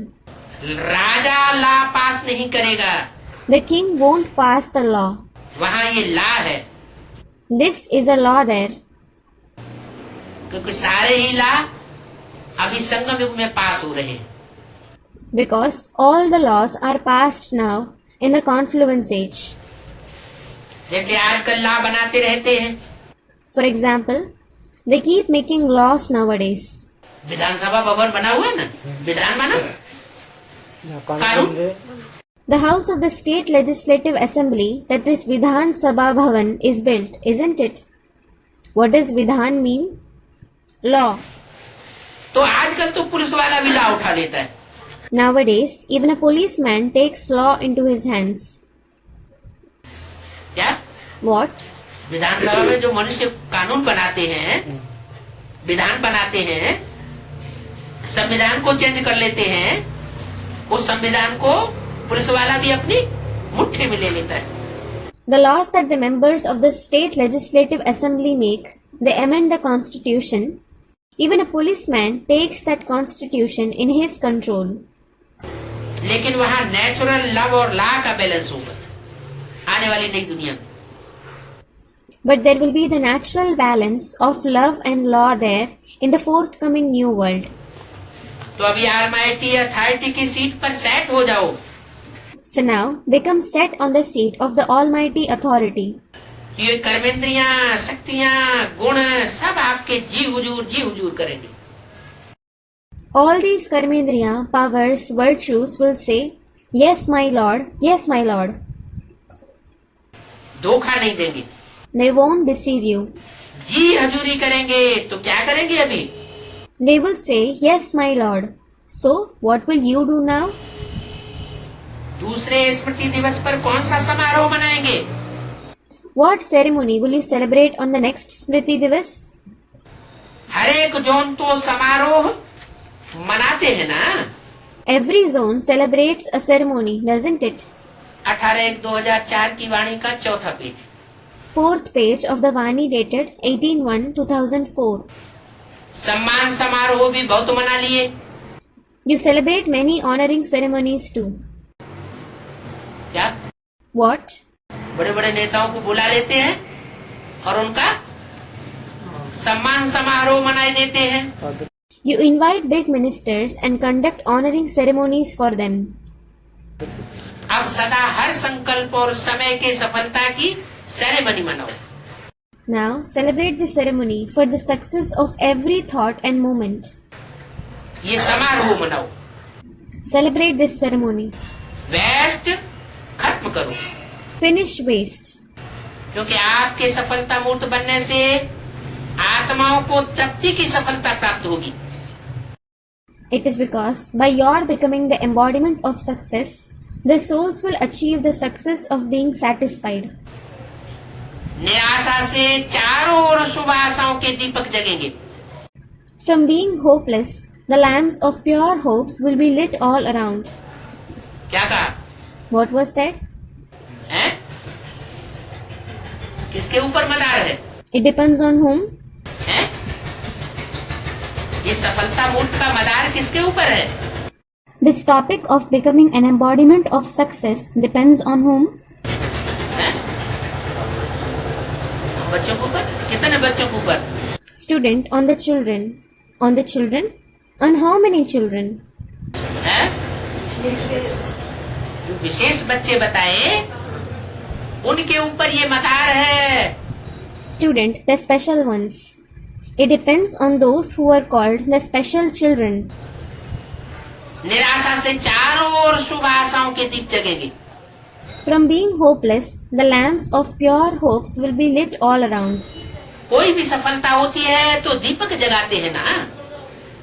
राजा ला पास नहीं करेगा, The king won't pass the law. वहाँ ये ला है, This is a law there. क्योंकि सारे ही ला अभी संगम युग में पास हो रहे हैं। Because all the laws are passed now in the confluence age. जैसे आजकल ला बनाते रहते हैं, For example, they keep making laws nowadays. विधानसभा भवन बना हुआ है ना, विधान बना, कानून। The house of the state legislative assembly, that is Vidhan Sabha Bhavan, is built, isn't it? What does Vidhan mean? Law. तो आजकल तो पुलिस वाला भी लाभ उठा लेता है। Nowadays, even a policeman takes law into his hands. क्या? What? विधानसभा में जो मनुष्य कानून बनाते हैं, विधान बनाते हैं, संविधान को चेंज कर लेते हैं, उस संविधान को पुलिस वाला भी अपनी मुट्ठी में ले लेता है। The laws that the members of the state legislative assembly make, they amend the constitution. Even a policeman takes that constitution in his control. लेकिन वहाँ नेचुरल लव और लॉ का बैलेंस होगा आने वाली नई दुनिया में। But there will be the natural balance of love and law there in the forthcoming new world. तो अभी ऑलमाइटी अथॉरिटी की सीट पर सेट हो जाओ। So now, become set on the seat of the Almighty Authority. ये कर्मेंद्रियां, शक्तियां, गुण सब आपके जी हुजूर करेंगे। All these karmendriya, powers, virtues will say, Yes, my Lord, yes, my Lord. धोखा नहीं देंगे। They won't deceive you. जी हजूरी करेंगे तो क्या करेंगे अभी? They will say, Yes, my Lord. So, what will you do now? दूसरे स्मृति दिवस पर कौन सा समारोह मनाएंगे? What ceremony will you celebrate on the next Smriti Divas? हर एक जोन तो समारोह मनाते हैं ना। Every zone celebrates a ceremony, doesn't it? 18/1/2004 की वाणी का चौथा page. 4th page of the Vani dated 18/1/2004. सम्मान समारोह भी बहुत मना लिए। You celebrate many honoring ceremonies too. क्या? What? बड़े बड़े नेताओं को बुला लेते हैं और उनका सम्मान समारोह मनाए देते हैं। You invite big ministers and conduct honoring ceremonies for them. अब सदा हर संकल्प और समय के सफलता की सेरेमनी मनाओ। Now celebrate the ceremony for the success of every thought and moment. ये समारोह मनाओ। Celebrate this ceremony. वेस्ट खत्म करो, Finish waste. क्योंकि आपके सफलता मूर्त बनने से आत्माओं को तृप्ति की सफलता प्राप्त होगी। It is because by your becoming the embodiment of success, the souls will achieve the success of being satisfied. निराशा से चारों ओर शुभ आशाओं के दीपक जगेंगे। From being hopeless, the lamps of pure hopes will be lit all around. क्या कहा? What was said? हैं? किसके ऊपर मदार है? It depends on whom. हैं? ये सफलता मूर्त का मदार किसके ऊपर है? This topic of becoming an embodiment of success depends on whom? हैं? बच्चों के ऊपर? कितने बच्चों के ऊपर? Student, on the children. On the children? On how many children? हैं? विशेष जो विशेष बच्चे बताए उनके ऊपर ये मदार है। Student, the special ones. It depends on those who are called the special children. निराशा से चारों ओर शुभ आशाओं के दीप जगेंगे। From being hopeless, the lamps of pure hopes will be lit all around. कोई भी सफलता होती है तो दीपक जगाते हैं ना।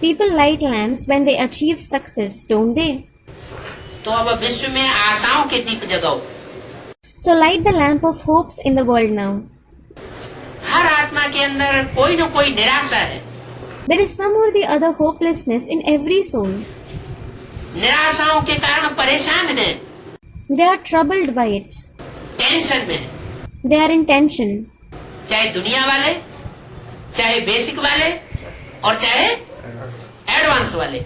People light lamps when they achieve success, don't they? तो अब विश्व में आशाओं के दीप जगाओ। So light the lamp of hopes in the world now. हर आत्मा के अंदर कोई न कोई निराशा है। There is some or the other hopelessness in every soul. निराशाओं के कारण परेशान है, They are troubled by it. Tension में है। They are in tension. चाहे दुनिया वाले, चाहे बेसिक वाले और चाहे एडवांस वाले।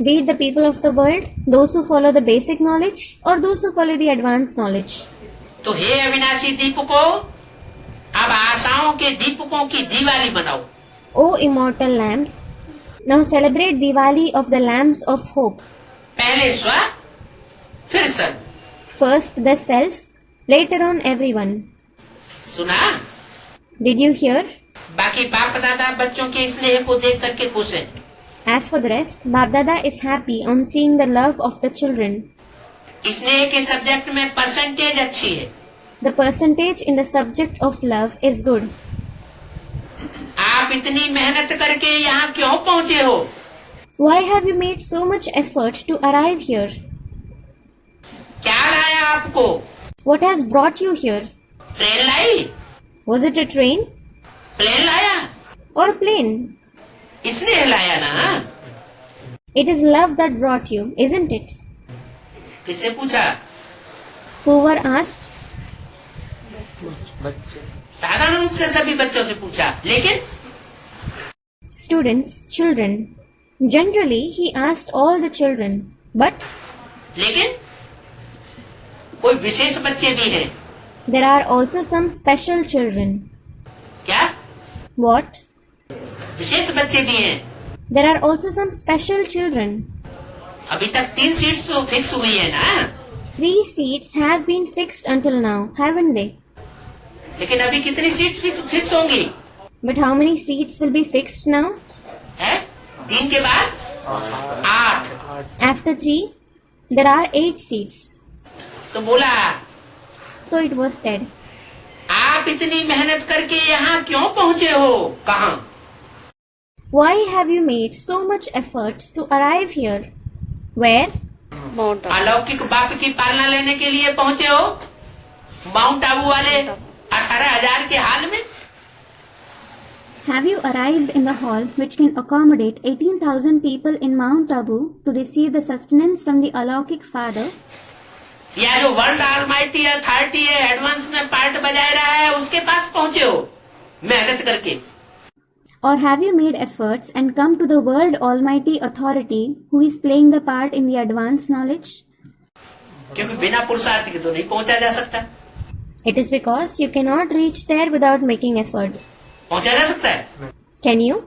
Be it the people of the world, those who follow the basic knowledge or those who follow the advanced knowledge. तो हे अविनाशी दीपकों, अब आशाओं के दीपकों की दिवाली मनाओ। O immortal lamps, now celebrate Diwali of the lamps of hope. पहले स्व, फिर सब। First the self, later on everyone. सुना? Did you hear? बाकी बाप दादा बच्चों के स्नेह को देख करके खुश हैं। As for the rest, Bap-Dada is happy on seeing the love of the children. स्नेह के सब्जेक्ट में परसेंटेज अच्छी है। The percentage in the subject of love is good. आप इतनी मेहनत करके यहाँ क्यों पहुँचे हो? Why have you made so much effort to arrive here? क्या लाया आपको? What has brought you here? Train लाई? Was it a train plane लाया? or a plane? स्नेह लाया ना? It is love that brought you, isn't it? किससे पूछा? Who were asked? साधारण रूप से सभी बच्चों से पूछा, लेकिन Students, children. Generally, he asked all the children. But लेकिन कोई विशेष बच्चे भी हैं। there are also some special children. क्या? What? विशेष बच्चे भी हैं। There are also some special children. अभी तक 3 सीट्स तो फिक्स हुई है ना? 3 seats have been fixed until now, haven't they? लेकिन अभी कितनी सीट्स फिक्स होंगी? But how many seats will be fixed now? है? 3 के बाद 8। After 3, there are 8 seats. तो बोला, So it was said, आप इतनी मेहनत करके यहाँ क्यों पहुँचे हो? कहाँ? Why have you made so much effort to arrive here? Where? अलौकिक बाप की पालना लेने के लिए पहुँचे हो? माउंट आबू वाले 18,000 के हाल में? Have you arrived in the hall which can accommodate 18,000 people in Mount Abu to receive the sustenance from the Alaukik Father? या जो वर्ल्ड ऑलमाइटी अथॉरिटी है, एडवांस में पार्ट बजाय रहा है, उसके पास पहुँचे हो मेहनत करके? Or have you made efforts and come to the World Almighty Authority who is playing the part in the advanced knowledge? क्योंकि बिना पुरुषार्थ के तो नहीं पहुँचा जा सकता। It is because you cannot reach there without making efforts. पहुँचा जा सकता है? Can you?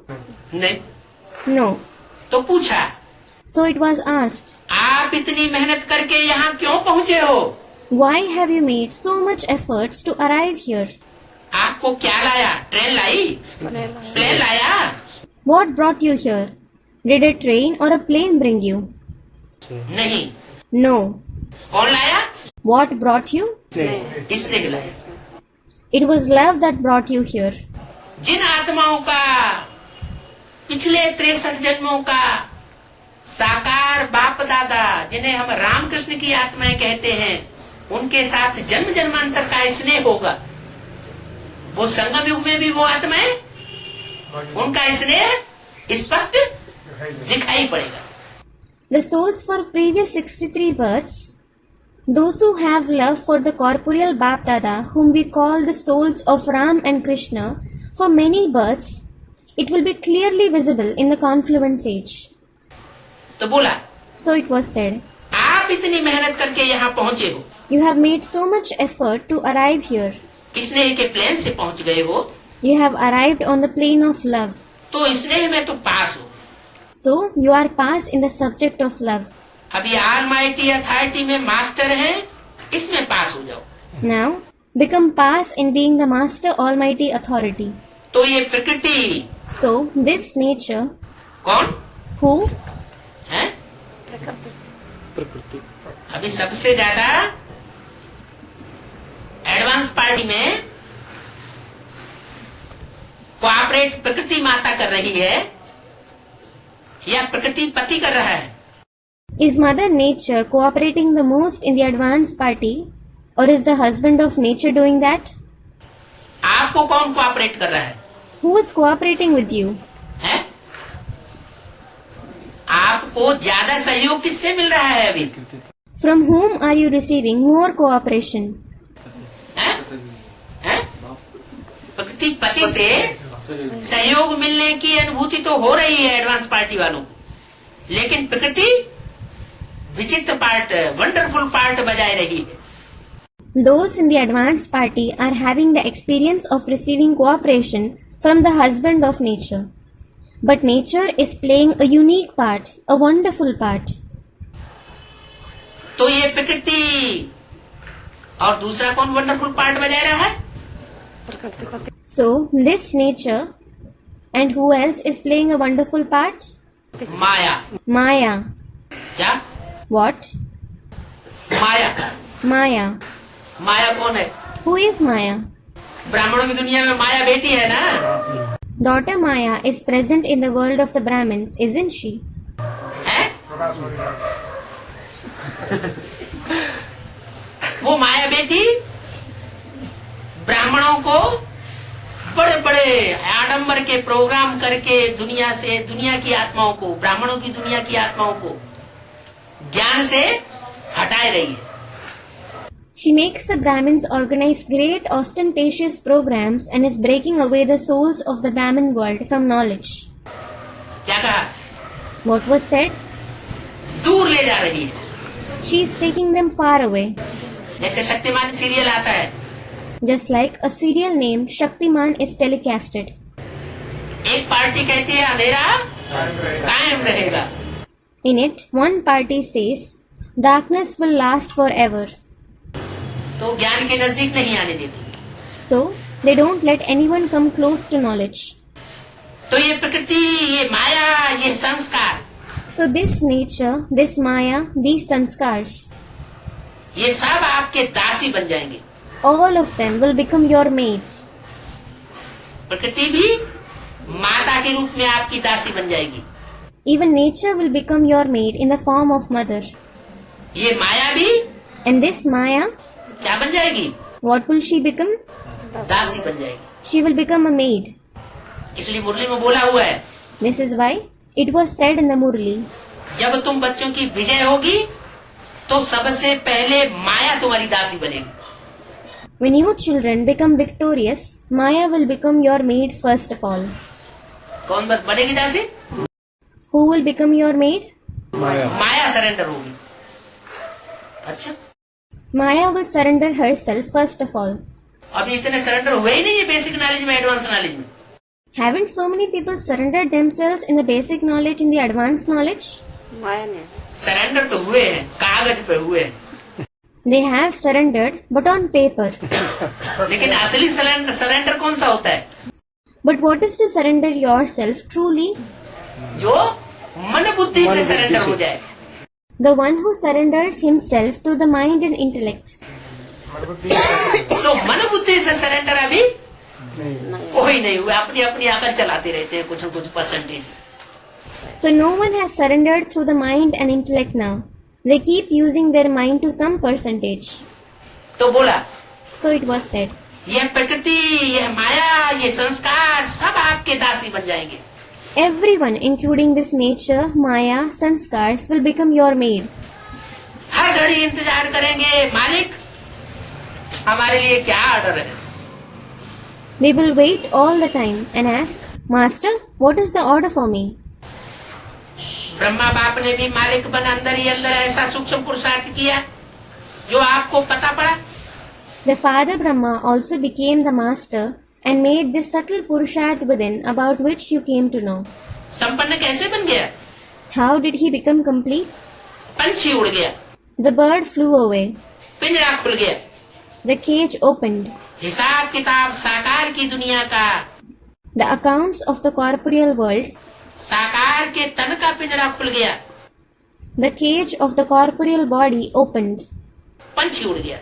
नहीं। No. तो पूछा, So it was asked, आप इतनी मेहनत करके यहाँ क्यों पहुँचे हो? why have you made so much efforts to arrive here? आपको क्या लाया? ट्रेन लाई? प्लेन लाया? What brought you here? Did a train or a plane bring you? नहीं। No. कौन लाया? What brought you? इसने लाया। It was love that brought you here. जिन आत्माओं का पिछले 63 जन्मों का साकार बाप दादा, जिन्हें हम रामकृष्ण की आत्माएं कहते हैं, उनके साथ जन्म जन्मांतर का स्नेह होगा, वो संगम युग में भी वो आत्माएं, उनका स्नेह स्पष्ट दिखाई पड़ेगा। The souls for previous 63 births, those who have love for the corporeal Bap Dada, whom we call the souls of Ram and Krishna, for many births, it will be clearly visible in the confluence age. तो बोला, So it was said, आप इतनी मेहनत करके यहाँ पहुँचे हो, you have made so much effort to arrive here. स्नेह के प्लेन से पहुँच गए हो, You have arrived on the plane of love. तो स्नेह में तो पास हो। So you are passed in the subject of love. अभी ऑलमाइटी अथॉरिटी में मास्टर है, इसमें पास हो जाओ। Now become pass in being the Master Almighty Authority. तो ये प्रकृति So this nature, कौन who है? प्रकृति अभी सबसे ज्यादा एडवांस पार्टी में कोऑपरेट प्रकृति माता कर रही है या प्रकृति पति कर रहा है? is Mother Nature cooperating the most in the advanced party, or is the husband of nature doing that? आपको कौन कोऑपरेट कर रहा है? Who is cooperating with you? हैं? आपको ज्यादा सहयोग किससे मिल रहा है अभी? From whom are you receiving more cooperation? हैं? हैं? प्रकृति पति से सहयोग मिलने की अनुभूति तो हो रही है एडवांस पार्टी वालों को, लेकिन प्रकृति विचित्र पार्ट, वंडरफुल पार्ट बजाय रही है। Those in the advanced party are having the experience of receiving cooperation from the husband of nature. But nature is playing a unique part, a wonderful part. तो ये प्रकृति और दूसरा कौन वंडरफुल पार्ट बजा रहा है? So this nature, and who else is playing a wonderful part? Maya. Maya. क्या? What? माया। Maya. माया कौन है? Who is Maya? ब्राह्मणों की दुनिया में माया बेटी है ना। Daughter Maya is present in the world of the Brahmins, isn't she? है? वो माया बेटी ब्राह्मणों को बड़े बड़े आडंबर के प्रोग्राम करके दुनिया की आत्माओं को, ब्राह्मणों की दुनिया की आत्माओं को ज्ञान से हटाए रही है। She makes the Brahmins organize great ostentatious programs and is breaking away the souls of the Brahmin world from knowledge. क्या कहा? What was said? दूर ले जा रही है। She is taking them far away. जैसे शक्तिमान सीरियल आता है, Just like a serial named Shaktiman is telecasted. एक पार्टी कहती है अंधेरा कायम रहेगा, In it, one party says, darkness will last forever. तो ज्ञान के नजदीक नहीं आने देती। So, they don't let anyone come close to knowledge. तो ये प्रकृति, ये माया, ये संस्कार, So this nature, this Maya, these sanskars, ये सब आपके दासी बन जाएंगे। all of them will become your maids. प्रकृति भी माता के रूप में आपकी दासी बन जाएगी। Even nature will become your maid in the form of mother. ये माया भी And this Maya, क्या बन जाएगी? what will she become? दासी बन जाएगी। She will become a maid. इसलिए मुरली में बोला हुआ है, This is why it was said in the Murli, जब तुम बच्चों की विजय होगी तो सबसे पहले माया तुम्हारी दासी बनेगी। when you children become victorious, Maya will become your maid first of all. कौन बनेगी दासी? Who will become your maid? Maya surrender होगी। अच्छा, Maya will surrender herself first of all. अभी इतने सरेंडर हुए ही नहीं है बेसिक नॉलेज में, एडवांस नॉलेज में। Haven't so many people surrendered themselves in the basic knowledge, in the advanced knowledge? Surrender तो हुए हैं, कागज पे हुए हैं, They have surrendered, but on paper. लेकिन असली सरेंडर कौन सा होता है? But what is to surrender yourself truly? जो मन बुद्धि से सरेंडर हो जाए। The one who surrenders himself to the mind and intellect. तो मन बुद्धि से सरेंडर अभी कोई नहीं हुआ, अपनी अपनी अकल चलाते रहते हैं, कुछ न कुछ percentage. So no one has surrendered through the mind and intellect now. They keep using their mind to some percentage. तो बोला, So it was said, यह प्रकृति, यह माया, ये संस्कार सब आपके दासी बन जाएंगे। everyone, including this nature, Maya, sanskars, will become your maid. हर घड़ी इंतजार करेंगे, मालिक हमारे लिए क्या ऑर्डर है? They will wait all the time and ask, Master, what is the order for me? Brahma बाप ने भी मालिक बन अंदर ही अंदर ऐसा सूक्ष्म पुरुषार्थ किया जो आपको पता पड़ा। The father Brahma also became the master and made this subtle Purusharth within about which you came to know. संपन्न कैसे बन गया? How did he become complete? पंछी उड़ गया, The bird flew away. पिंजरा खुल गया, The cage opened. हिसाब किताब साकार की दुनिया का, The accounts of the corporeal world, साकार के तन का पिंजरा खुल गया, the cage of the corporeal body opened. पंछी उड़ गया।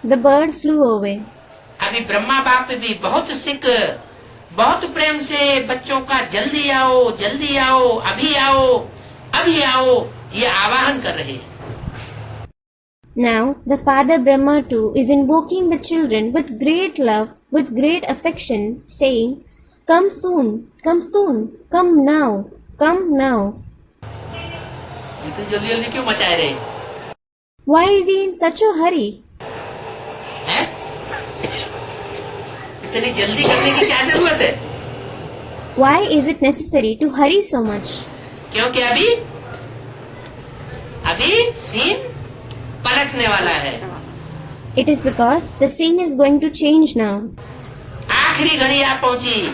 The bird flew away. अभी ब्रह्मा बाप भी बहुत सिक, बहुत प्रेम से बच्चों का जल्दी आओ, जल्दी आओ, अभी आओ, अभी आओ, ये आवाहन कर रहे हैं। Now, the father Brahma too is invoking the children with great love, with great affection, saying, Come soon, come soon, come now, come now. इतनी जल्दी जल्दी क्यों मचाए रहे Why is he in such a hurry? हैं? इतनी जल्दी करने की क्या जरूरत है? Why is it necessary to hurry so much? क्योंकि अभी सीन पलटने वाला है। It is because the scene is going to change now. आखिरी घड़ी आ पहुंची,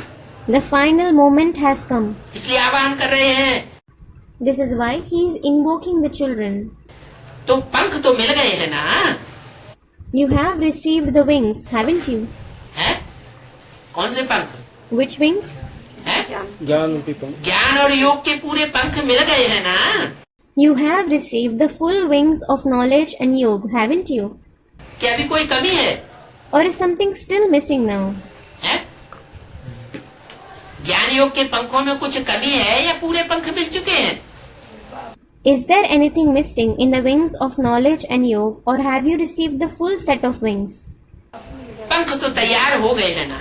The final moment has come. इसलिए आह्वान कर रहे हैं। This is why he is invoking the children. तो पंख तो मिल गए हैं ना? You have received the wings, haven't you? हैं? कौन से पंख? Which wings? है? ज्ञान रूपी पंख। ज्ञान और योग के पूरे पंख मिल गए हैं ना। You have received the full wings of knowledge and yoga, haven't you? क्या अभी कोई कमी है? Or is something still missing now? है? ज्ञान योग के पंखों में कुछ कमी है या पूरे पंख मिल चुके हैं? Is there anything missing in the wings of knowledge and yoga, or have you received the full set of wings? पंख तो तैयार हो गए हैं ना।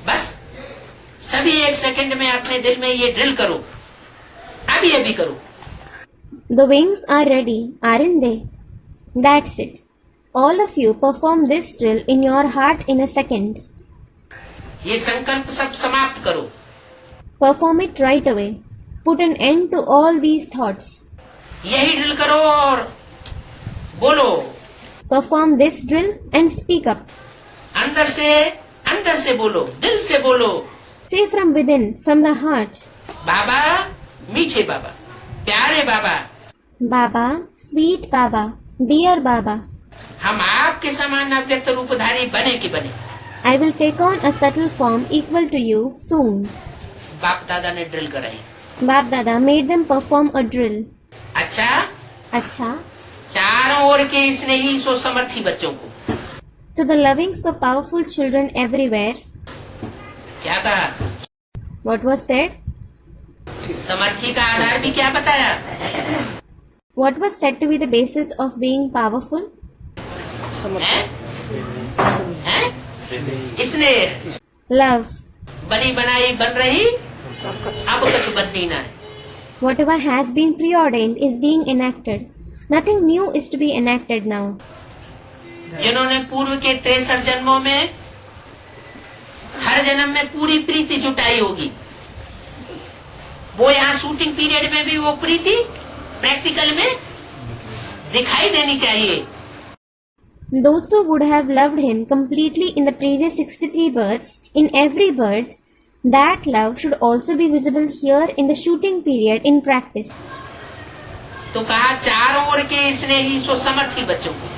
बस सभी 1 सेकंड में अपने दिल में ये ड्रिल करो, अभी करो। The wings are ready, aren't they? That's it. All of you perform this drill in your heart in a second. ये संकल्प सब समाप्त करो। Perform it right away. Put an end to all these thoughts. यही drill करो और बोलो। Perform this drill and speak up. अंदर से बोलो, दिल से बोलो। Say from within, from the heart. बाबा, मीठे बाबा, प्यारे बाबा, Baba, sweet Baba, dear Baba, हम आपके समान अव्यक्त रूपधारी बने कि बने। I will take on a subtle form equal to you soon. बाप दादा ने ड्रिल कराई। Bap Dada made them perform a drill. अच्छा, Acha, चारों ओर के स्नेही सो समर्थी बच्चों को to the loving so powerful children everywhere, क्या कहा? what was said? समर्थी का आधार भी क्या बताया? What was said to be the basis of being powerful? हैं? हैं? इसने Love. बनी बनाई बन रही, अब कुछ बननी ना है। Whatever has been preordained is being enacted. Nothing new is to be enacted now. जिन्होंने पूर्व के 63 जन्मों में हर जन्म में पूरी प्रीति जुटाई होगी, वो यहाँ शूटिंग पीरियड में भी वो प्रीति प्रैक्टिकल में दिखाई देनी चाहिए। Those who would have loved him completely in the previous 63 births, in every birth, that love should also be visible here in the shooting period in practice. तो कहा चारों ओर के स्नेही सो समर्थी बच्चों को।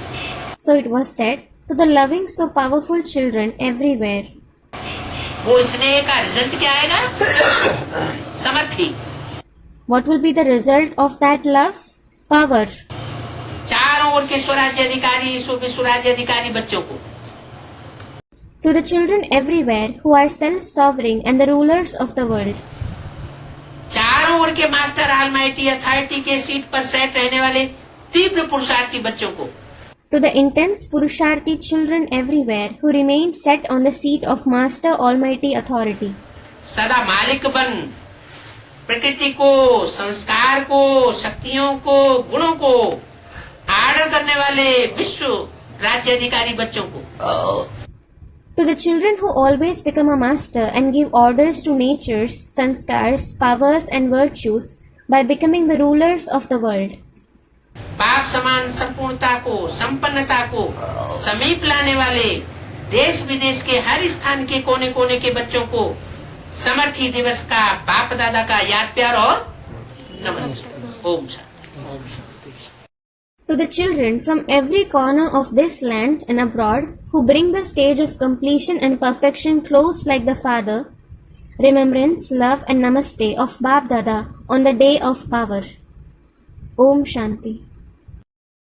So it was said to the loving so powerful children everywhere. वो स्नेह का रिजल्ट क्या आएगा? समर्थी। What will be the result of that love? Power. चारों ओर के स्वराज्य अधिकारी सो विश्वराज्य अधिकारी बच्चों को To the children everywhere who are self-sovereign and the rulers of the world. चारों ओर के मास्टर ऑलमाइटी अथॉरिटी के सीट पर सेट रहने वाले तीव्र पुरुषार्थी बच्चों को To the intense Purusharthi children everywhere who remain set on the seat of Master Almighty Authority. सदा मालिक बन प्रकृति को, संस्कार को, शक्तियों को, गुणों को आर्डर करने वाले विश्व राज्य अधिकारी बच्चों को To the children who always become a master and give orders to natures, sanskars, powers and virtues by becoming the rulers of the world. बाप समान संपूर्णता को, संपन्नता को समीप लाने वाले देश विदेश के हर स्थान के कोने कोने के बच्चों को समर्थी दिवस का बाप दादा का याद प्यार और नमस्ते। Om Shanti. To the children from every corner of this land and abroad who bring the stage of completion and perfection close like the Father, remembrance, love and namaste of Bap Dada on the day of power. Om Shanti.